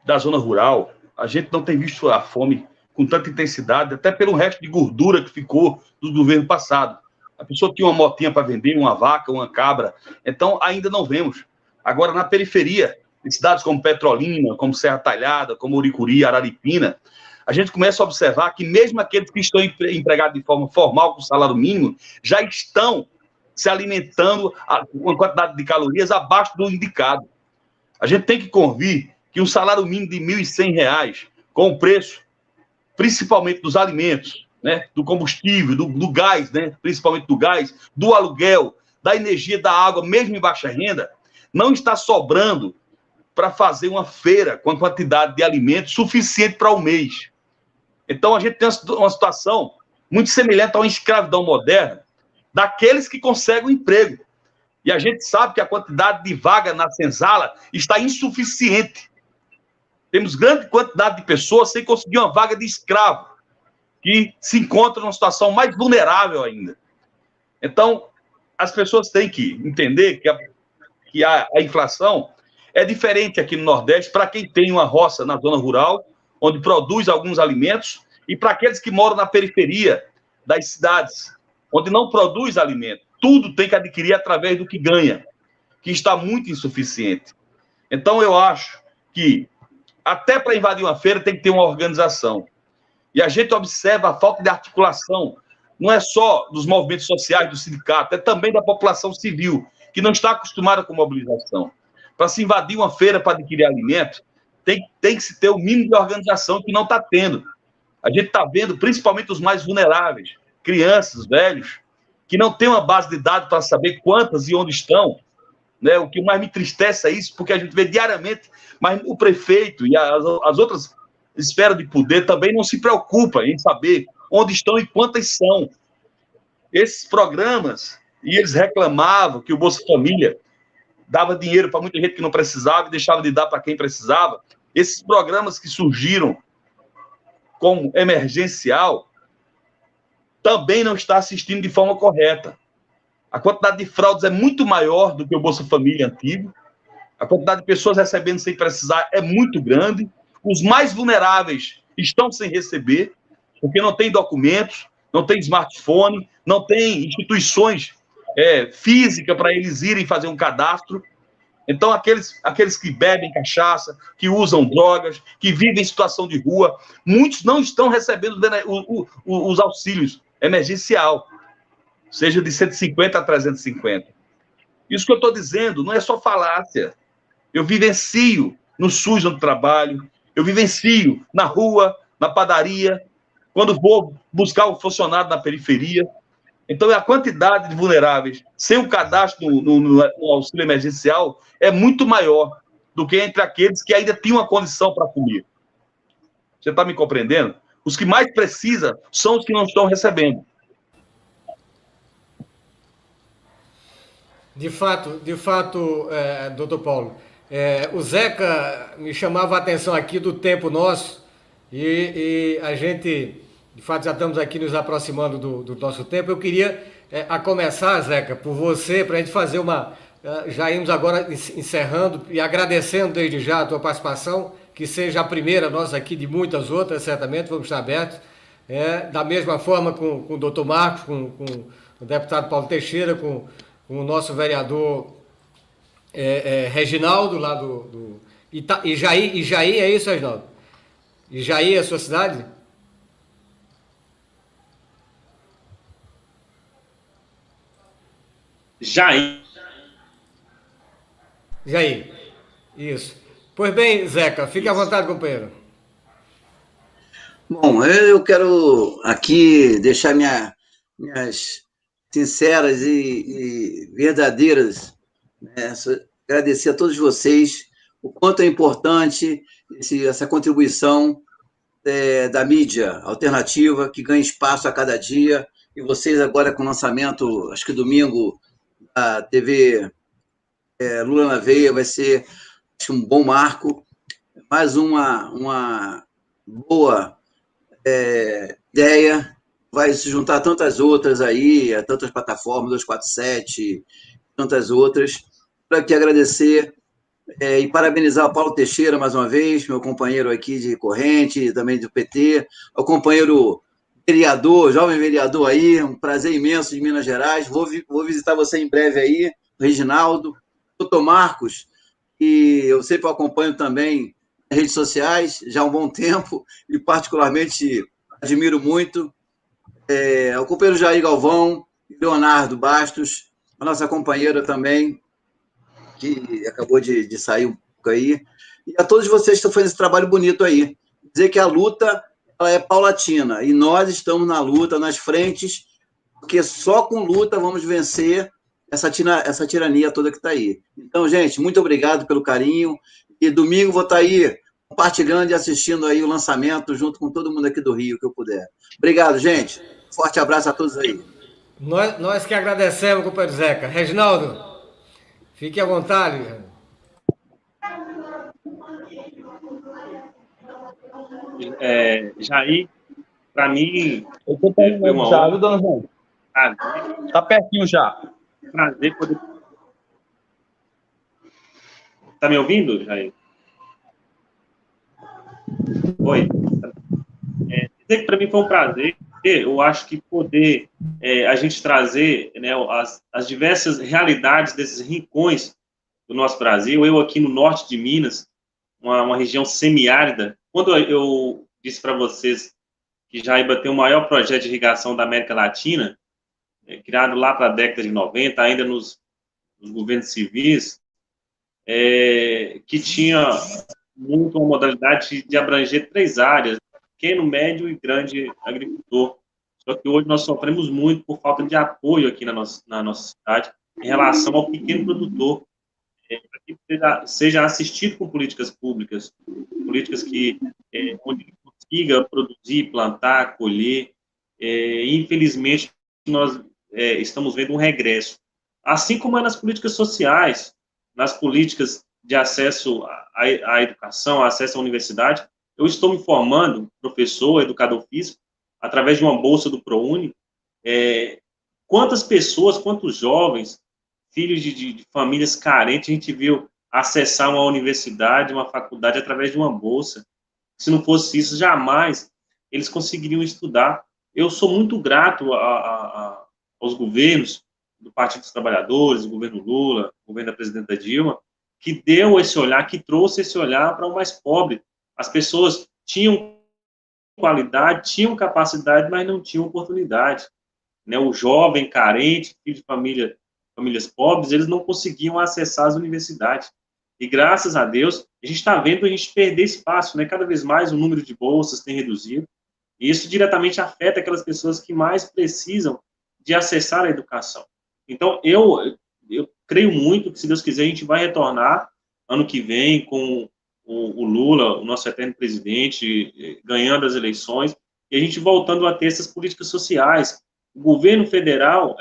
da zona rural, a gente não tem visto a fome com tanta intensidade, até pelo resto de gordura que ficou do governo passado. A pessoa tinha uma motinha para vender, uma vaca, uma cabra, então ainda não vemos. Agora, na periferia, em cidades como Petrolina, como Serra Talhada, como Uricuri, Araripina, a gente começa a observar que mesmo aqueles que estão empregados de forma formal com salário mínimo, já estão se alimentando uma quantidade de calorias abaixo do indicado. A gente tem que convir que um salário mínimo de R$ 1.100, com o preço, principalmente dos alimentos, né, do combustível, do gás, né, principalmente do gás, do aluguel, da energia, da água, mesmo em baixa renda, não está sobrando para fazer uma feira com a quantidade de alimentos suficiente para o mês. Então, a gente tem uma situação muito semelhante a uma escravidão moderna daqueles que conseguem um emprego. E a gente sabe que a quantidade de vaga na senzala está insuficiente. Temos grande quantidade de pessoas sem conseguir uma vaga de escravo, que se encontram numa situação mais vulnerável ainda. Então, as pessoas têm que entender que a inflação é diferente aqui no Nordeste para quem tem uma roça na zona rural, onde produz alguns alimentos, e para aqueles que moram na periferia das cidades, onde não produz alimento. Tudo tem que adquirir através do que ganha, que está muito insuficiente. Então, eu acho que até para invadir uma feira tem que ter uma organização. E a gente observa a falta de articulação, não é só dos movimentos sociais, do sindicato, é também da população civil, que não está acostumada com mobilização. Para se invadir uma feira para adquirir alimento, tem que se ter o mínimo de organização que não está tendo. A gente está vendo, principalmente os mais vulneráveis, crianças, velhos, que não têm uma base de dados para saber quantas e onde estão. Né? O que mais me entristece é isso, porque a gente vê diariamente, mas o prefeito e as outras esferas de poder também não se preocupam em saber onde estão e quantas são. Esses programas, e eles reclamavam que o Bolsa Família dava dinheiro para muita gente que não precisava e deixava de dar para quem precisava. Esses programas que surgiram como emergencial também não está assistindo de forma correta. A quantidade de fraudes é muito maior do que o Bolsa Família antigo. A quantidade de pessoas recebendo sem precisar é muito grande. Os mais vulneráveis estão sem receber, porque não tem documentos, não tem smartphone, não tem instituições físicas para eles irem fazer um cadastro. Então, aqueles que bebem cachaça, que usam drogas, que vivem em situação de rua, muitos não estão recebendo os auxílios emergencial, seja de 150 a 350. Isso que eu estou dizendo não é só falácia. Eu vivencio no SUS onde trabalho, eu vivencio na rua, na padaria, quando vou buscar o funcionário na periferia. Então, a quantidade de vulneráveis sem o cadastro no auxílio emergencial é muito maior do que entre aqueles que ainda tinham uma condição para comer. Você está me compreendendo? Os que mais precisam são os que não estão recebendo. De fato, doutor Paulo, o Zeca me chamava a atenção aqui do tempo nosso e a gente, de fato, já estamos aqui nos aproximando do nosso tempo. Eu queria, a começar, Zeca, por você, para a gente fazer já irmos agora encerrando e agradecendo desde já a tua participação, que seja a primeira nossa aqui de muitas outras, certamente, vamos estar abertos. Da mesma forma com o doutor Marcos, com o deputado Paulo Teixeira, com o nosso vereador Reginaldo, lá do Ijaí, é isso, Reginaldo? Ijaí é a sua cidade? Jair. Isso. Pois bem, Zeca, fique à vontade, companheiro. Bom, eu quero aqui deixar minhas sinceras e verdadeiras, agradecer a todos vocês o quanto é importante essa contribuição da mídia alternativa, que ganha espaço a cada dia, e vocês agora com o lançamento, acho que domingo, da TV Lula na Veia, vai ser, acho, um bom marco, mais uma boa ideia, vai se juntar a tantas outras aí, a tantas plataformas, 247, tantas outras. Para aqui agradecer e parabenizar o Paulo Teixeira, mais uma vez, meu companheiro aqui de corrente, também do PT, o companheiro vereador, jovem vereador aí, um prazer imenso de Minas Gerais. Vou visitar você em breve aí, Reginaldo, doutor Marcos, que eu sempre acompanho também nas redes sociais, já há um bom tempo, e particularmente admiro muito. O companheiro Jair Galvão, Leonardo Bastos, a nossa companheira também, que acabou de sair um pouco aí, e a todos vocês que estão fazendo esse trabalho bonito aí. Dizer que a luta ela é paulatina, e nós estamos na luta, nas frentes, porque só com luta vamos vencer essa tirania toda que está aí. Então, gente, muito obrigado pelo carinho, e domingo vou estar aí compartilhando e assistindo aí o lançamento junto com todo mundo aqui do Rio, que eu puder. Obrigado, gente. Forte abraço a todos aí. Nós que agradecemos, companheiro Zeca. Reginaldo, fique à vontade. Jair, para mim, eu tô terminando já, viu, dona João? Tá pertinho já. Prazer poder... Tá me ouvindo, Jair? Oi. Dizer que para mim foi um prazer. Eu acho que poder a gente trazer, né, as diversas realidades desses rincões do nosso Brasil. Eu aqui no norte de Minas, uma região semiárida. Quando eu disse para vocês que Jaíba tem o maior projeto de irrigação da América Latina, criado lá para a década de 90, ainda nos governos civis, que tinha muito uma modalidade de abranger 3 áreas, pequeno, médio e grande agricultor. Só que hoje nós sofremos muito por falta de apoio aqui na nossa cidade em relação ao pequeno produtor, para que seja assistido com políticas públicas, políticas onde ele consiga produzir, plantar, colher. infelizmente, nós estamos vendo um regresso. Assim como é nas políticas sociais, nas políticas de acesso à educação, acesso à universidade. Eu estou me formando, professor, educador físico, através de uma bolsa do ProUni. Quantas pessoas, quantos jovens, filhos de famílias carentes, a gente viu acessar uma universidade, uma faculdade, através de uma bolsa. Se não fosse isso, jamais eles conseguiriam estudar. Eu sou muito grato aos governos do Partido dos Trabalhadores, do governo Lula, do governo da presidenta Dilma, que deu esse olhar, que trouxe esse olhar para o mais pobre. As pessoas tinham qualidade, tinham capacidade, mas não tinham oportunidade. Né? O jovem carente, filho de famílias pobres, eles não conseguiam acessar as universidades. E graças a Deus, a gente está vendo a gente perder espaço, né? Cada vez mais o número de bolsas tem reduzido, e isso diretamente afeta aquelas pessoas que mais precisam de acessar a educação. Então, eu creio muito que, se Deus quiser, a gente vai retornar ano que vem com o Lula, o nosso eterno presidente, ganhando as eleições, e a gente voltando a ter essas políticas sociais, o governo federal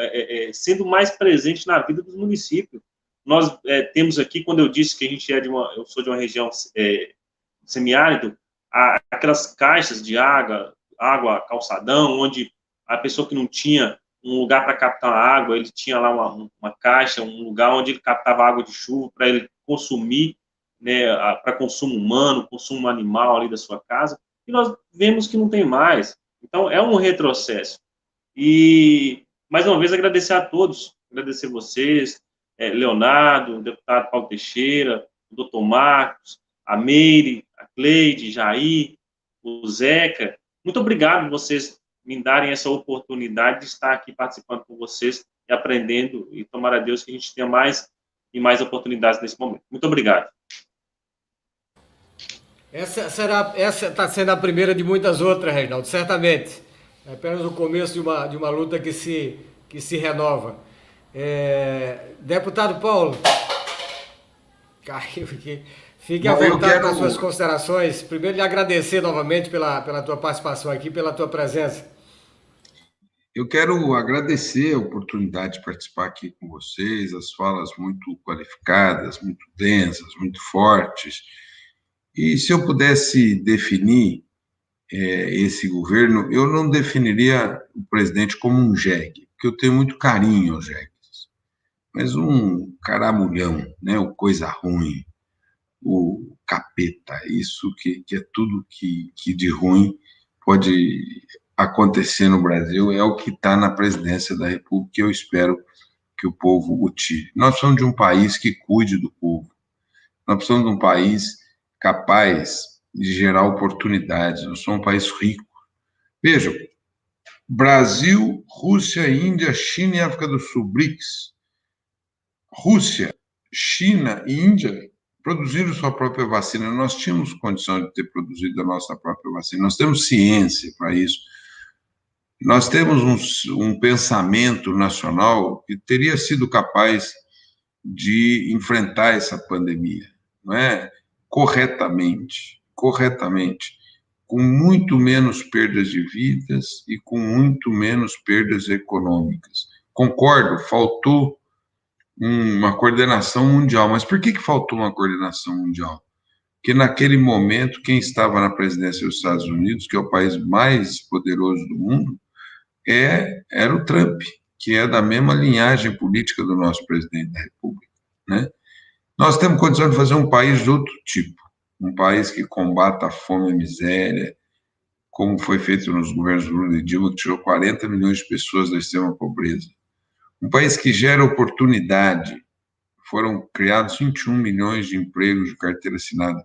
sendo mais presente na vida dos municípios. Nós temos aqui, quando eu disse que a gente eu sou de uma região semiárido, aquelas caixas de água, calçadão, onde a pessoa que não tinha um lugar para captar água, ele tinha lá uma caixa, um lugar onde ele captava água de chuva para ele consumir, né, para consumo humano, consumo animal ali da sua casa, e nós vemos que não tem mais. Então, é um retrocesso. E, mais uma vez, agradecer a todos, agradecer vocês, Leonardo, o deputado Paulo Teixeira, o doutor Marcos, a Meire, a Cleide, Jair, o Zeca. Muito obrigado vocês me darem essa oportunidade de estar aqui participando com vocês e aprendendo, e tomara a Deus que a gente tenha mais e mais oportunidades nesse momento. Muito obrigado. Essa está sendo a primeira de muitas outras, Reginaldo, certamente. É apenas o começo de uma luta que se renova. Deputado Paulo, caiu aqui. Fique à vontade com as suas considerações. Primeiro, lhe agradecer novamente pela tua participação aqui, pela tua presença. Eu quero agradecer a oportunidade de participar aqui com vocês, as falas muito qualificadas, muito densas, muito fortes. E se eu pudesse definir esse governo, eu não definiria o presidente como um jegue, porque eu tenho muito carinho aos jegues, mas um caramulhão, né, o coisa ruim, o capeta, isso que é tudo que de ruim pode acontecer no Brasil, é o que está na presidência da República, e eu espero que o povo o tire. Nós precisamos de um país que cuide do povo, nós precisamos de um país capaz de gerar oportunidades, nós somos um país rico. Vejam, Brasil, Rússia, Índia, China e África do Sul, BRICS. Rússia, China e Índia produziram sua própria vacina. Nós tínhamos condição de ter produzido a nossa própria vacina. Nós temos ciência para isso. Nós temos um pensamento nacional que teria sido capaz de enfrentar essa pandemia, não é? Corretamente, com muito menos perdas de vidas e com muito menos perdas econômicas. Concordo, faltou uma coordenação mundial. Mas por que faltou uma coordenação mundial? Porque naquele momento, quem estava na presidência dos Estados Unidos, que é o país mais poderoso do mundo, era o Trump, que é da mesma linhagem política do nosso presidente da República, né? Nós temos condição de fazer um país de outro tipo, um país que combata a fome e a miséria, como foi feito nos governos Lula e Dilma, que tirou 40 milhões de pessoas da extrema pobreza. Um país que gera oportunidade. Foram criados 21 milhões de empregos de carteira assinada.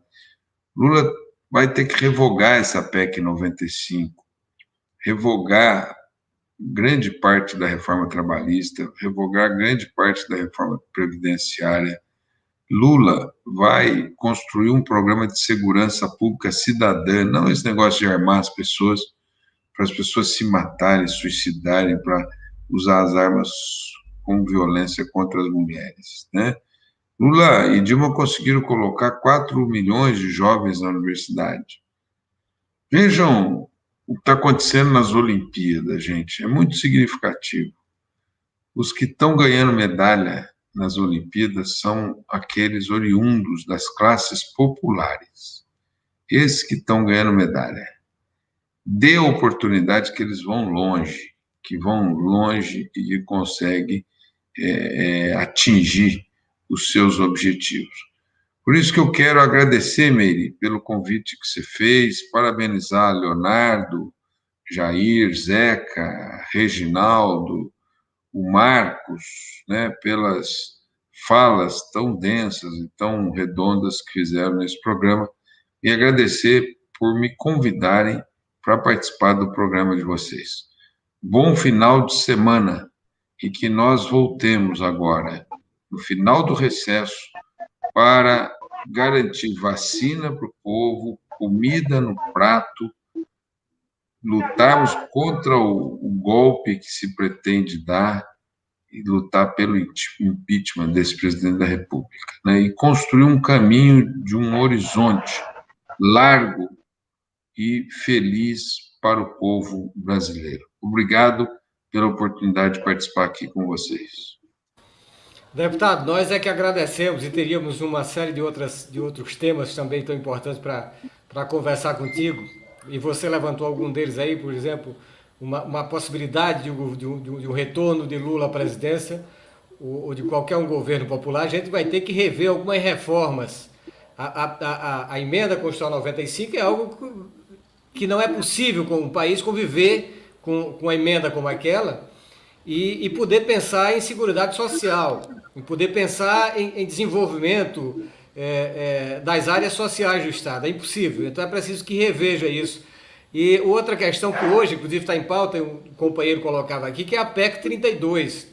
Lula vai ter que revogar essa PEC 95, revogar grande parte da reforma trabalhista, revogar grande parte da reforma previdenciária. Lula vai construir um programa de segurança pública cidadã, não esse negócio de armar as pessoas, para as pessoas se matarem, suicidarem, para usar as armas com violência contra as mulheres, né? Lula e Dilma conseguiram colocar 4 milhões de jovens na universidade. Vejam o que está acontecendo nas Olimpíadas, gente, é muito significativo. Os que estão ganhando medalha nas Olimpíadas são aqueles oriundos das classes populares. Esses que estão ganhando medalha. Dê a oportunidade que eles vão longe e que conseguem atingir os seus objetivos. Por isso que eu quero agradecer, Meire, pelo convite que você fez, parabenizar Leonardo, Jair, Zeca, Reginaldo, o Marcos, né, pelas falas tão densas e tão redondas que fizeram nesse programa, e agradecer por me convidarem para participar do programa de vocês. Bom final de semana e que nós voltemos agora, no final do recesso, para garantir vacina para o povo, comida no prato, lutarmos contra o golpe que se pretende dar e lutar pelo impeachment desse presidente da República, né? E construir um caminho de um horizonte largo e feliz para o povo brasileiro. Obrigado pela oportunidade de participar aqui com vocês. Deputado, nós é que agradecemos e teríamos uma série de outros temas também tão importantes para conversar contigo. E você levantou algum deles aí, por exemplo, uma possibilidade de um retorno de Lula à presidência ou de qualquer um governo popular. A gente vai ter que rever algumas reformas. A emenda constitucional 95 é algo que não é possível com um país conviver com uma emenda como aquela e poder pensar em seguridade social, em poder pensar em desenvolvimento das áreas sociais do Estado. É impossível, então é preciso que reveja isso. E outra questão que hoje, inclusive, está em pauta, um companheiro colocava aqui, que é a PEC 32.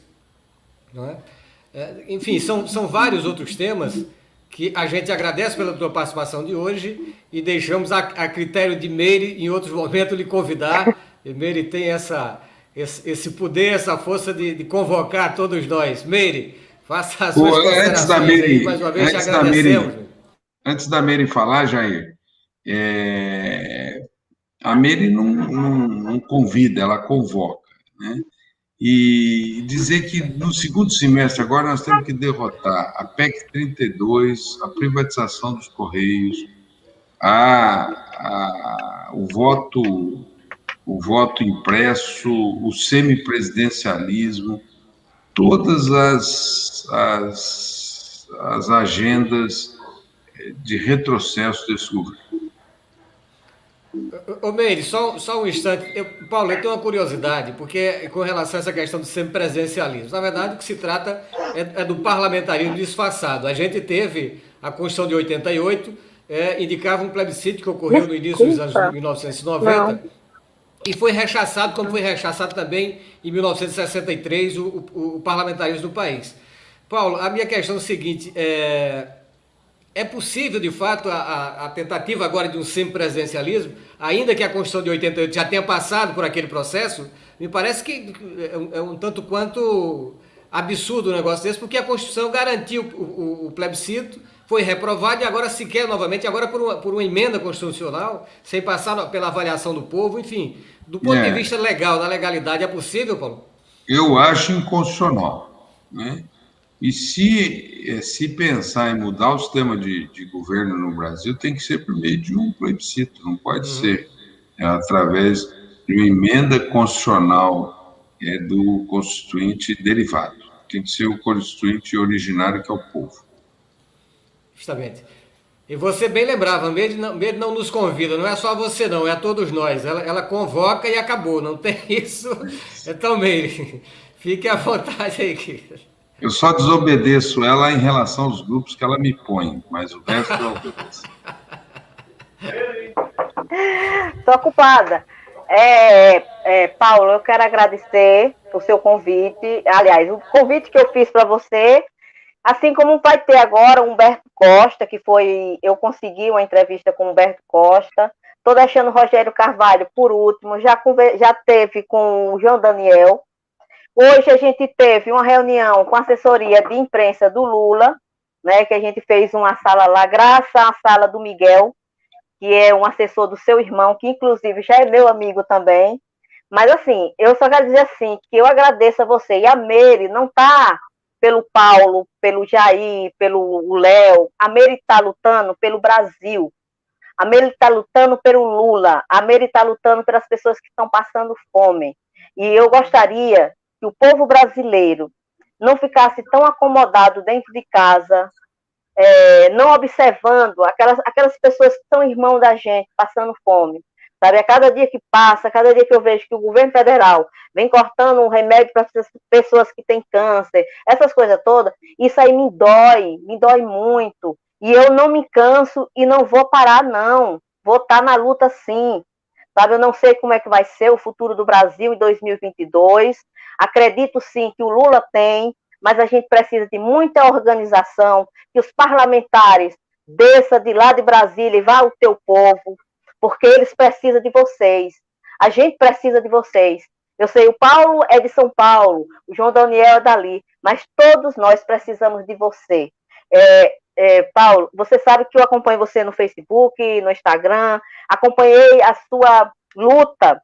Não é? Enfim, são vários outros temas que a gente agradece pela tua participação de hoje e deixamos a critério de Meire, em outros momentos, lhe convidar. E Meire tem esse poder, essa força de convocar todos nós. Meire, faça as suas considerações aí, mais uma vez te agradecemos. Antes da Meire falar, Jair, a Meire não convida, ela convoca, né? E dizer que no segundo semestre agora nós temos que derrotar a PEC 32, a privatização dos Correios, o voto impresso, o semipresidencialismo, todas as agendas de retrocesso desse governo. Ô Meire, só um instante. Paulo, eu tenho uma curiosidade, porque com relação a essa questão do semipresencialismo, na verdade o que se trata é do parlamentarismo disfarçado. A gente teve a Constituição de 88, indicava um plebiscito que ocorreu no início dos anos 1990, e foi rechaçado, como foi rechaçado também em 1963 o parlamentarismo do país. Paulo, a minha questão é o seguinte, é possível, de fato, a tentativa agora de um semipresidencialismo, ainda que a Constituição de 88 já tenha passado por aquele processo? Me parece que é um tanto quanto absurdo um negócio desse, porque a Constituição garantiu o plebiscito, foi reprovado e agora se quer novamente, agora por uma emenda constitucional, sem passar pela avaliação do povo, enfim. Do ponto de vista legal, da legalidade, é possível, Paulo? Eu acho inconstitucional, né? E se pensar em mudar o sistema de governo no Brasil, tem que ser por meio de um plebiscito, não pode ser através de uma emenda constitucional do constituinte derivado. Tem que ser o constituinte originário, que é o povo. Justamente. E você bem lembrava, Meire não nos convida, não é só você não, é a todos nós. Ela convoca e acabou, não tem isso. Então, Meire, fique à vontade aí. Eu só desobedeço ela em relação aos grupos que ela me põe, mas o resto eu obedeço. Estou ocupada. Paulo, eu quero agradecer o seu convite. Aliás, o convite que eu fiz para você, assim como vai ter agora o Humberto Costa, eu consegui uma entrevista com o Humberto Costa. Estou deixando o Rogério Carvalho por último, já teve com o João Daniel. Hoje a gente teve uma reunião com a assessoria de imprensa do Lula, né, que a gente fez uma sala lá, graças à sala do Miguel, que é um assessor do seu irmão, que inclusive já é meu amigo também. Mas, assim, eu só quero dizer assim, que eu agradeço a você. E a Meire não está pelo Paulo, pelo Jair, pelo Léo. A Meire está lutando pelo Brasil. A Meire está lutando pelo Lula. A Meire está lutando pelas pessoas que estão passando fome. E eu gostaria que o povo brasileiro não ficasse tão acomodado dentro de casa, não observando aquelas pessoas que são irmãos da gente, passando fome. Sabe, a cada dia que passa, a cada dia que eu vejo que o governo federal vem cortando um remédio para as pessoas que têm câncer, essas coisas todas, isso aí me dói muito. E eu não me canso e não vou parar, não. Vou estar na luta, sim. Sabe, eu não sei como é que vai ser o futuro do Brasil em 2022. Acredito, sim, que o Lula tem, mas a gente precisa de muita organização, que os parlamentares desçam de lá de Brasília e vá ao teu povo, porque eles precisam de vocês. A gente precisa de vocês. Eu sei, o Paulo é de São Paulo, o João Daniel é dali, mas todos nós precisamos de você. Paulo, você sabe que eu acompanho você no Facebook, no Instagram, acompanhei a sua luta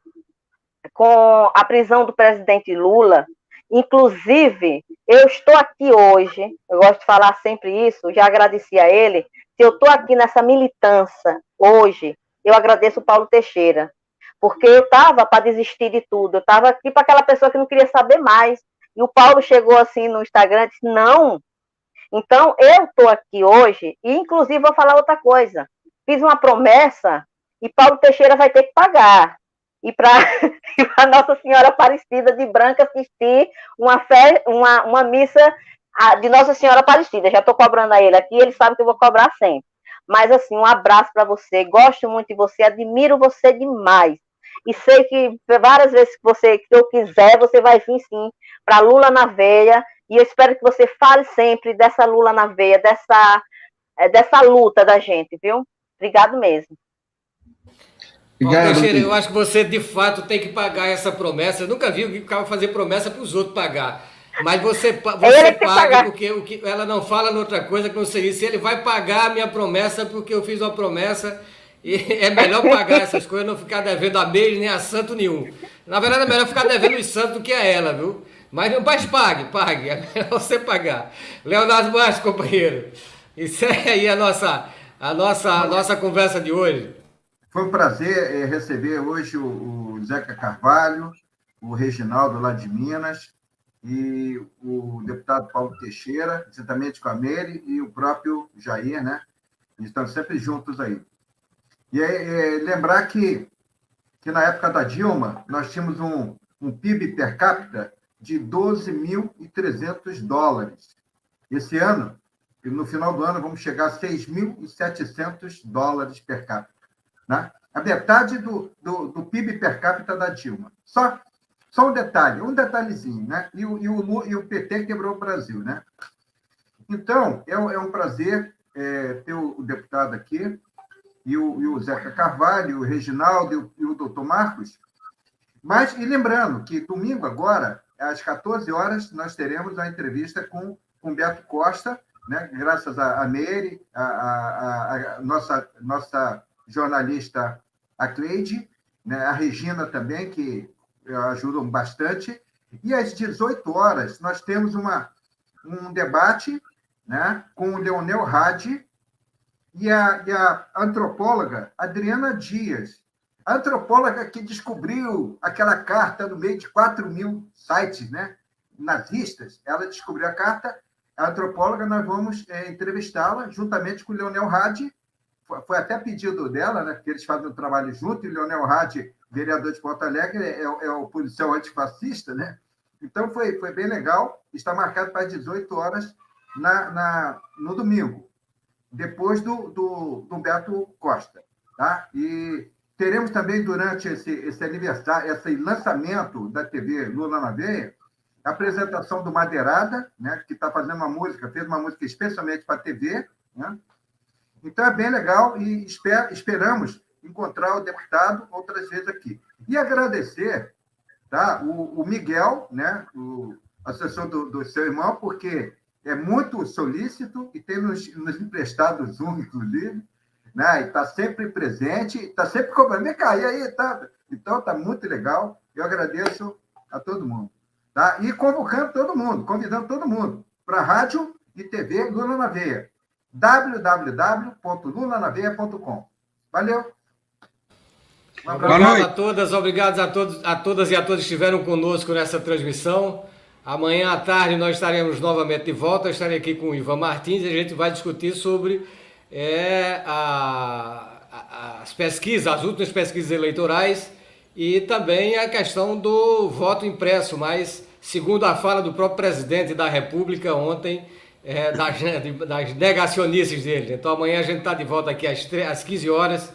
com a prisão do presidente Lula. Inclusive, eu estou aqui hoje, eu gosto de falar sempre isso, já agradeci a ele, se eu estou aqui nessa militância hoje, eu agradeço o Paulo Teixeira, porque eu estava para desistir de tudo, eu estava aqui para aquela pessoa que não queria saber mais, e o Paulo chegou assim no Instagram e disse, não, então eu estou aqui hoje, e inclusive vou falar outra coisa, fiz uma promessa, e Paulo Teixeira vai ter que pagar, e para Nossa Senhora Aparecida de Branca assistir uma missa de Nossa Senhora Aparecida. Já estou cobrando a ele aqui, ele sabe que eu vou cobrar sempre. Mas, assim, um abraço para você. Gosto muito de você, admiro você demais. E sei que várias vezes que eu quiser, você vai vir, sim, para Lula na Veia. E eu espero que você fale sempre dessa Lula na Veia, dessa luta da gente, viu? Obrigado mesmo. Paulo Teixeira, eu acho que você de fato tem que pagar essa promessa. Eu nunca vi o cara fazer promessa para os outros pagar. Mas você paga, porque ela não fala noutra coisa que não seria. Se ele vai pagar a minha promessa, porque eu fiz uma promessa, e é melhor pagar essas coisas, não ficar devendo a Meire nem a santo nenhum. Na verdade, é melhor ficar devendo os santos do que a ela, viu? Mas pague, é melhor você pagar. Leonardo Bastos, companheiro, encerre aí a nossa conversa de hoje. Foi um prazer receber hoje o Zeca Carvalho, o Reginaldo lá de Minas, e o deputado Paulo Teixeira, juntamente com a Meire e o próprio Jair, né? Eles estão sempre juntos aí. E lembrar que na época da Dilma, nós tínhamos um PIB per capita de $12.300. Esse ano, no final do ano, vamos chegar a $6.700 per capita. Né? A metade do PIB per capita da Dilma. Só um detalhezinho, né? E o PT quebrou o Brasil, né? Então, é um prazer ter o deputado aqui, e o Zeca Carvalho, o Reginaldo e o doutor Marcos. Mas, e lembrando que domingo agora, às 14 horas, nós teremos a entrevista com Beto Costa, né? Graças a Meire, a nossa jornalista a Cleide, né, a Regina também, que ajudam bastante. E às 18 horas nós temos um debate, né, com o Leonel Hadi e a antropóloga Adriana Dias. A antropóloga que descobriu aquela carta no meio de 4.000 sites, né, nazistas. Ela descobriu a carta, a antropóloga, nós vamos entrevistá-la juntamente com o Leonel Hadi. Foi até pedido dela, né, porque eles fazem um trabalho junto, e o Leonel Hadi, vereador de Porto Alegre, é o policial antifascista, né? Então, foi bem legal. Está marcado para as 18 horas no domingo, depois do Beto Costa. Tá? E teremos também, durante esse aniversário, esse lançamento da TV Lula na Veia, a apresentação do Madeirada, né, que está fazendo fez uma música especialmente para a TV, né? Então, é bem legal e esperamos encontrar o deputado outras vezes aqui. E agradecer, tá, o Miguel, né, o assessor do seu irmão, porque é muito solícito e tem nos emprestado Zoom, inclusive, né? E está sempre presente, está sempre cobrando. Vem cá, e aí, tá? Então, está muito legal. Eu agradeço a todo mundo. Tá? E convocando todo mundo, convidando todo mundo para a rádio e TV Lula na Veia. www.lulanaveia.com. Valeu. Um abraço. Obrigado a todas, obrigados a todas e a todos que estiveram conosco nessa transmissão. Amanhã à tarde nós estaremos novamente de volta. Eu estarei aqui com o Ivan Martins e a gente vai discutir sobre as pesquisas, as últimas pesquisas eleitorais e também a questão do voto impresso, mas segundo a fala do próprio presidente da República ontem, das negacionices dele. Então amanhã a gente está de volta aqui às 15 horas.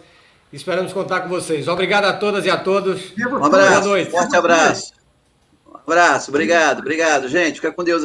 Esperamos contar com vocês. Obrigado a todas e a todos. Um abraço, boa noite. Forte abraço. Um abraço, obrigado, gente. Fica com Deus aí.